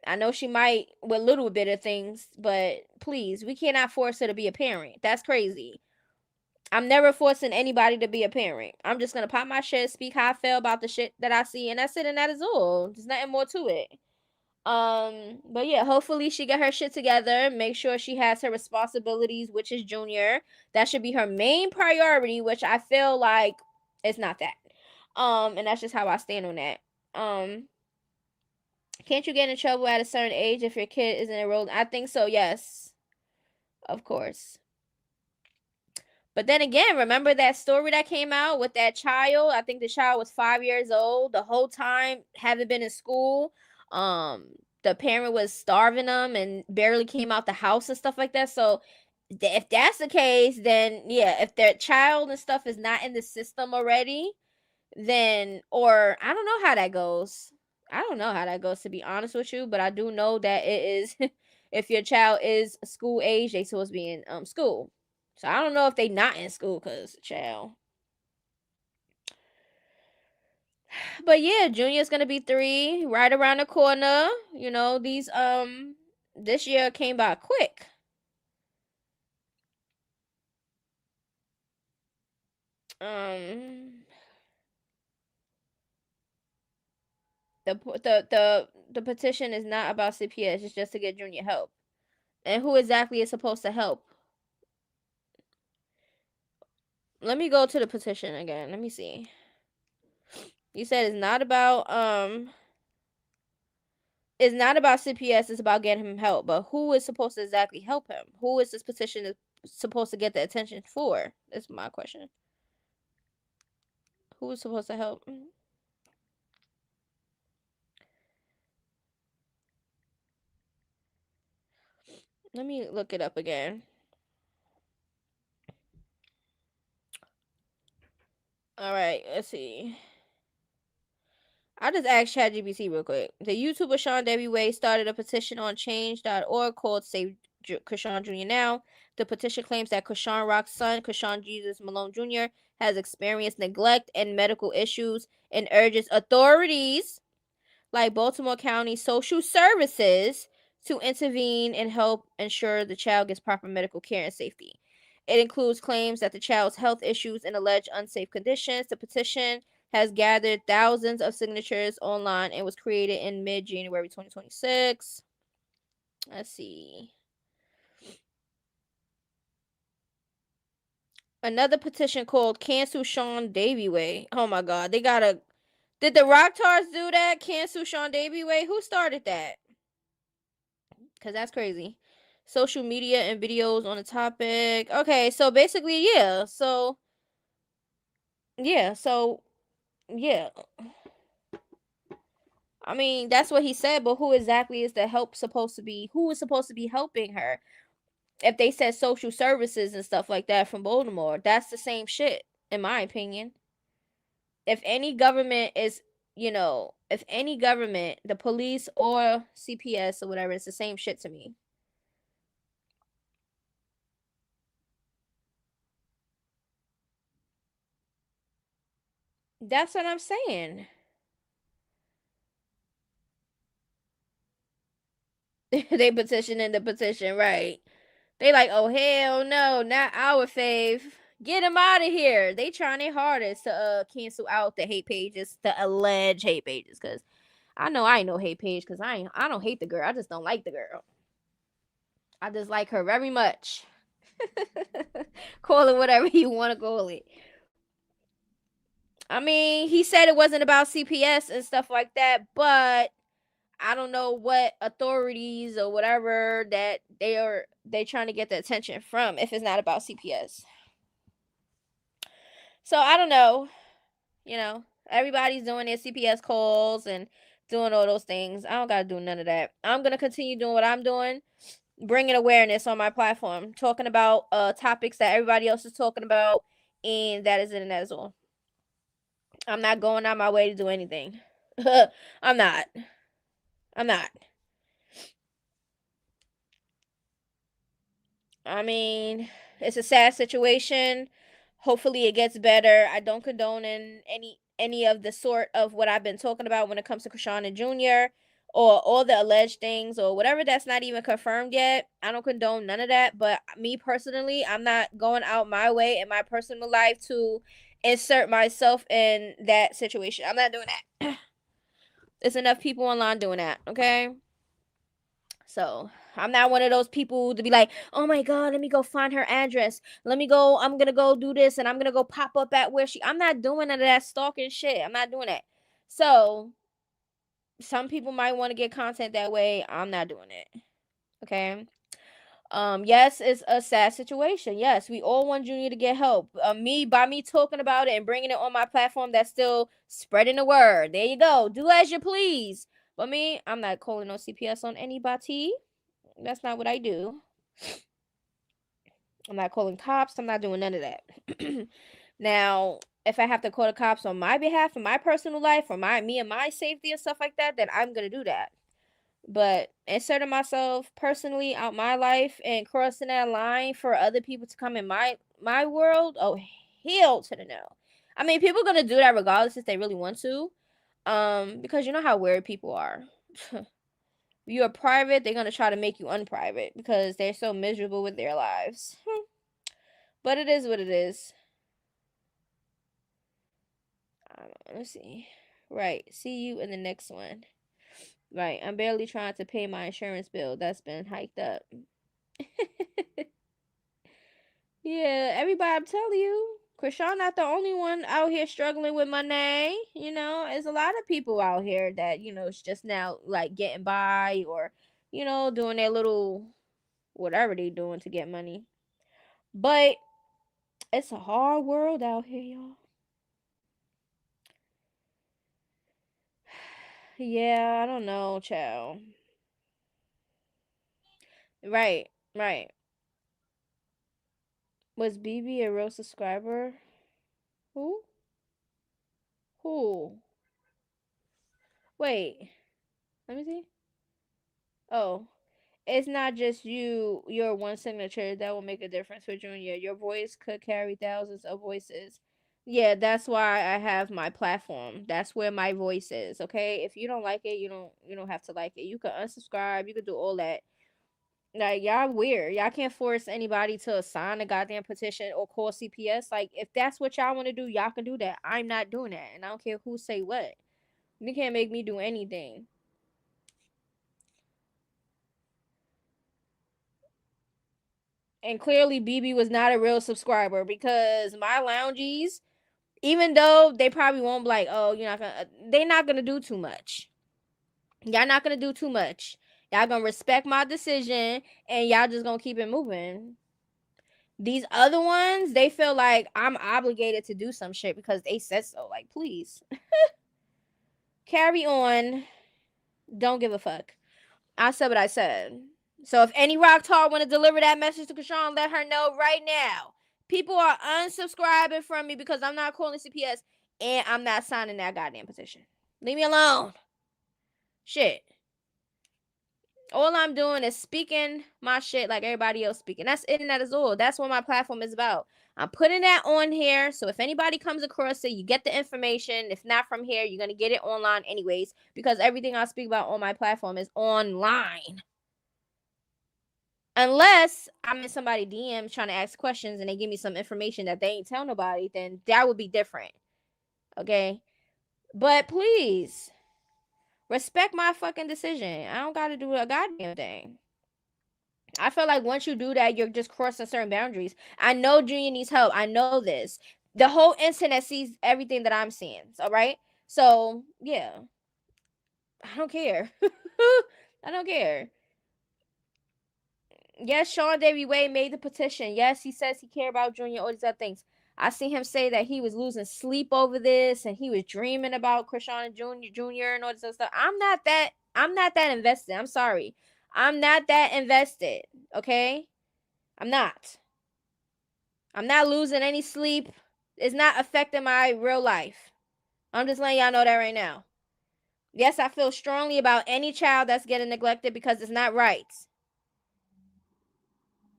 I know she might with little bit of things, but please, we cannot force her to be a parent. That's crazy. I'm never forcing anybody to be a parent. I'm just gonna pop my shit, speak how I feel about the shit that I see, and that's it, and that is all. There's nothing more to it. But yeah, hopefully she get her shit together, make sure she has her responsibilities, which is Junior. That should be her main priority, which I feel like it's not that. And that's just how I stand on that. Can't you get in trouble at a certain age if your kid isn't enrolled? I think so, yes. Of course. But then again, remember that story that came out with that child? I think the child was 5 years old. The whole time haven't been in school. The parent was starving them and barely came out the house and stuff like that. So if that's the case, then yeah, if their child and stuff is not in the system already, then or I don't know how that goes. I don't know how that goes, to be honest with you, but I do know that it is if your child is school age, they supposed to be in school. So I don't know if they not in school, cause child. But yeah, Junior's gonna be 3, right around the corner. You know, these this year came by quick. Um the petition is not about CPS, it's just to get Junior help. And who exactly is supposed to help? Let me go to the petition again. Let me see. You said it's not about CPS, it's about getting him help. But who is supposed to exactly help him? Who is this petition supposed to get the attention for? That's my question. Who is supposed to help? Let me look it up again. All right, let's see. I just asked ChatGPT real quick. The YouTuber Sean Debbie Way started a petition on change.org called Save Chrisean Jr. Now. The petition claims that Chrisean Rock's son, Chrisean Jesus Malone Jr., has experienced neglect and medical issues and urges authorities like Baltimore County Social Services to intervene and help ensure the child gets proper medical care and safety. It includes claims that the child's health issues and alleged unsafe conditions. The petition has gathered thousands of signatures online and was created in mid-January 2026. Let's see. Another petition called Cancel Sean Davy Way. Oh my god, they gotta... Did the Rocktars do that? Cancel Sean Davy Way? Who started that? Because that's crazy. Social media and videos on the topic. Okay, so basically, yeah. So, yeah. I mean, that's what he said, but who exactly is the help supposed to be? Who is supposed to be helping her? If they said social services and stuff like that from Baltimore, that's the same shit, in my opinion. If any government is, if any government, the police or CPS or whatever, it's the same shit to me. That's what I'm saying. They petitioning the petition, right? They like, oh hell no, not our fave. Get them out of here. They trying their hardest to cancel out the hate pages, the alleged hate pages, because I know I ain't no hate page, because I don't hate the girl. I just don't like the girl. I just like her very much. Call it whatever you want to call it. I mean, he said it wasn't about CPS and stuff like that, but I don't know what authorities or whatever that they trying to get the attention from if it's not about CPS. So I don't know. Everybody's doing their CPS calls and doing all those things. I don't got to do none of that. I'm going to continue doing what I'm doing, bringing awareness on my platform, talking about topics that everybody else is talking about, and that is it, and that is all. I'm not going out my way to do anything. I'm not. I mean, it's a sad situation. Hopefully it gets better. I don't condone in any of the sort of what I've been talking about when it comes to Chrisean and Junior or all the alleged things or whatever that's not even confirmed yet. I don't condone none of that. But me personally, I'm not going out my way in my personal life to insert myself in that situation. I'm not doing that. There's enough people online doing that, okay? So I'm not one of those people to be like, oh my God, let me go find her address. Let me go, I'm gonna go do this and I'm gonna go pop up at where I'm not doing none of that stalking shit. I'm not doing that. So some people might want to get content that way. I'm not doing it. Okay. Yes, it's a sad situation. Yes, we all want Junior to get help. Me talking about it and bringing it on my platform, that's still spreading the word. There you go. Do as you please. But me, I'm not calling no CPS on anybody. That's not what I do. I'm not calling cops. I'm not doing none of that. Now, if I have to call the cops on my behalf for my personal life, for me and my safety and stuff like that, then I'm gonna do that. But inserting myself personally out my life and crossing that line for other people to come in my world, oh hell to the no. I mean, people are gonna do that regardless if they really want to. Because you know how weird people are. You are private, they're gonna try to make you unprivate because they're so miserable with their lives. But it is what it is. Let's see. Right. See you in the next one. Right. I'm barely trying to pay my insurance bill. That's been hiked up. Yeah, everybody, I'm telling you, Chrisean not the only one out here struggling with money. You know, there's a lot of people out here that, it's just now like getting by or, doing their little whatever they doing to get money. But it's a hard world out here, y'all. Yeah, I don't know, child. Right, right. Was BB a real subscriber? Who? Who? Wait, let me see. Oh, it's not just your one signature that will make a difference for Junior. Your voice could carry thousands of voices. Yeah, that's why I have my platform. That's where my voice is, okay? If you don't like it, you don't have to like it. You can unsubscribe, you can do all that. Like, y'all weird. Y'all can't force anybody to sign a goddamn petition or call CPS. Like, if that's what y'all want to do, y'all can do that. I'm not doing that. And I don't care who say what. You can't make me do anything. And clearly, BB was not a real subscriber because my loungies, even though they probably won't be like, oh, they're not gonna do too much. Y'all not gonna do too much. Y'all gonna respect my decision and y'all just gonna keep it moving. These other ones, they feel like I'm obligated to do some shit because they said so. Like, please. Carry on. Don't give a fuck. I said what I said. So if any rock tar want to deliver that message to Chrisean, let her know right now. People are unsubscribing from me because I'm not calling CPS and I'm not signing that goddamn petition. Leave me alone. Shit. All I'm doing is speaking my shit like everybody else speaking. That's it and that is all. That's what my platform is about. I'm putting that on here. So if anybody comes across it, you get the information. If not from here, you're going to get it online anyways. Because everything I speak about on my platform is online. Unless I'm in somebody's DM trying to ask questions and they give me some information that they ain't tell nobody, then that would be different. Okay? But please, respect my fucking decision. I don't got to do a goddamn thing. I feel like once you do that, you're just crossing certain boundaries. I know Junior needs help. I know this. The whole internet sees everything that I'm seeing. All right? So, yeah. I don't care. I don't care. Yes, Sean Davy Way made the petition. Yes, he says he cared about Junior, all these other things. I see him say that he was losing sleep over this and he was dreaming about Chrisean Jr. and all this other stuff. I'm not that invested. I'm sorry. I'm not that invested. Okay? I'm not. I'm not losing any sleep. It's not affecting my real life. I'm just letting y'all know that right now. Yes, I feel strongly about any child that's getting neglected because it's not right.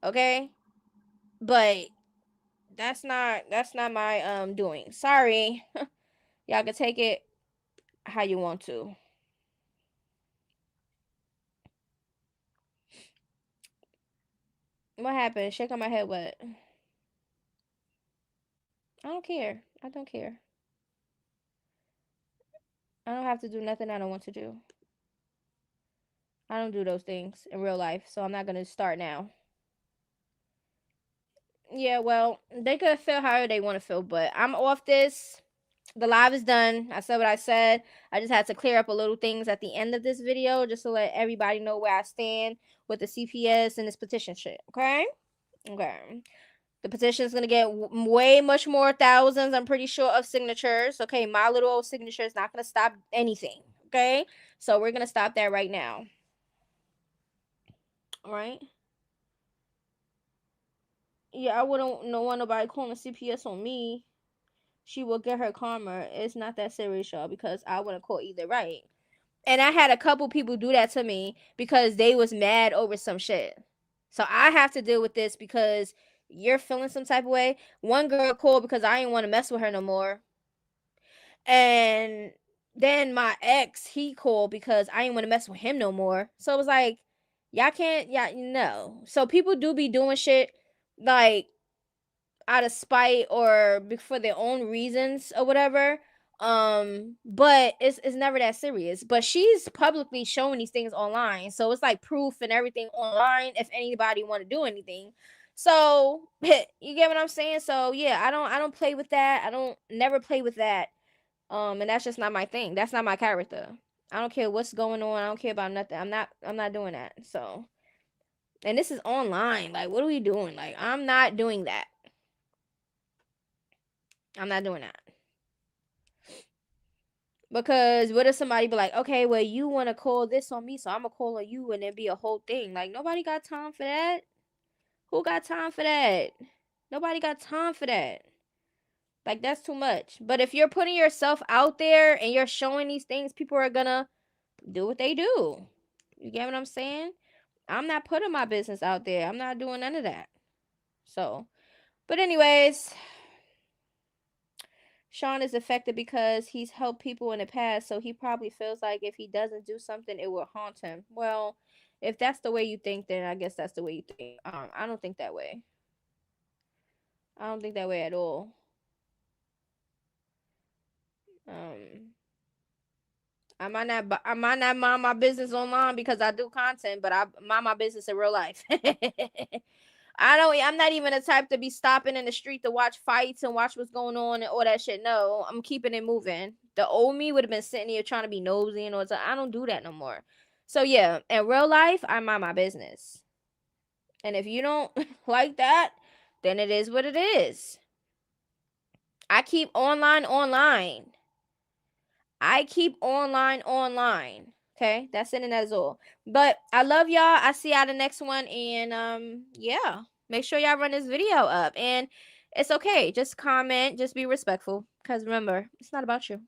Okay? But that's not my doing. Sorry. Y'all can take it how you want to. What happened? Shaking my head, what? I don't care. I don't care. I don't have to do nothing I don't want to do. I don't do those things in real life, so I'm not gonna start now. Yeah, well, they could feel however they want to feel, but I'm off this. The live is done. I said what I said. I just had to clear up a little things at the end of this video just to let everybody know where I stand with the CPS and this petition shit. Okay? Okay. The petition is going to get way much more thousands, I'm pretty sure, of signatures. Okay? My little old signature is not going to stop anything. Okay? So we're going to stop that right now. All right? Yeah, I wouldn't want nobody calling CPS on me. She will get her karma. It's not that serious, y'all, because I wouldn't call either, right? And I had a couple people do that to me because they was mad over some shit. So I have to deal with this because you're feeling some type of way. One girl called because I didn't want to mess with her no more. And then my ex, he called because I didn't want to mess with him no more. So it was like, y'all can't, no. So people do be doing shit like out of spite or for their own reasons or whatever. But it's never that serious. But she's publicly showing these things online, so it's like proof and everything online if anybody want to do anything. So you get what I'm saying? So yeah, I don't play with that. I don't never play with that. And that's just not my thing. That's not my character. I don't care what's going on. I don't care about nothing. I'm not doing that. So, and this is online. Like, what are we doing? Like, I'm not doing that. I'm not doing that. Because what if somebody be like, okay, well, you want to call this on me, so I'm going to call on you, and then be a whole thing. Like, nobody got time for that. Who got time for that? Nobody got time for that. Like, that's too much. But if you're putting yourself out there and you're showing these things, people are going to do what they do. You get what I'm saying? I'm not putting my business out there. I'm not doing none of that. So, but anyways, Sean is affected because he's helped people in the past, so he probably feels like if he doesn't do something, it will haunt him. Well, if that's the way you think, then I guess that's the way you think. I don't think that way. I don't think that way at all. I might not mind my business online because I do content, but I mind my business in real life. I'm not even the type to be stopping in the street to watch fights and watch what's going on and all that shit. No, I'm keeping it moving. The old me would have been sitting here trying to be nosy and all that. I don't do that no more. So yeah, in real life, I mind my business. And if you don't like that, then it is what it is. I keep online. I keep online. Okay, that's it and that's all. But I love y'all. I see y'all the next one, and yeah, make sure y'all run this video up. And it's okay, just comment, just be respectful, because remember, it's not about you.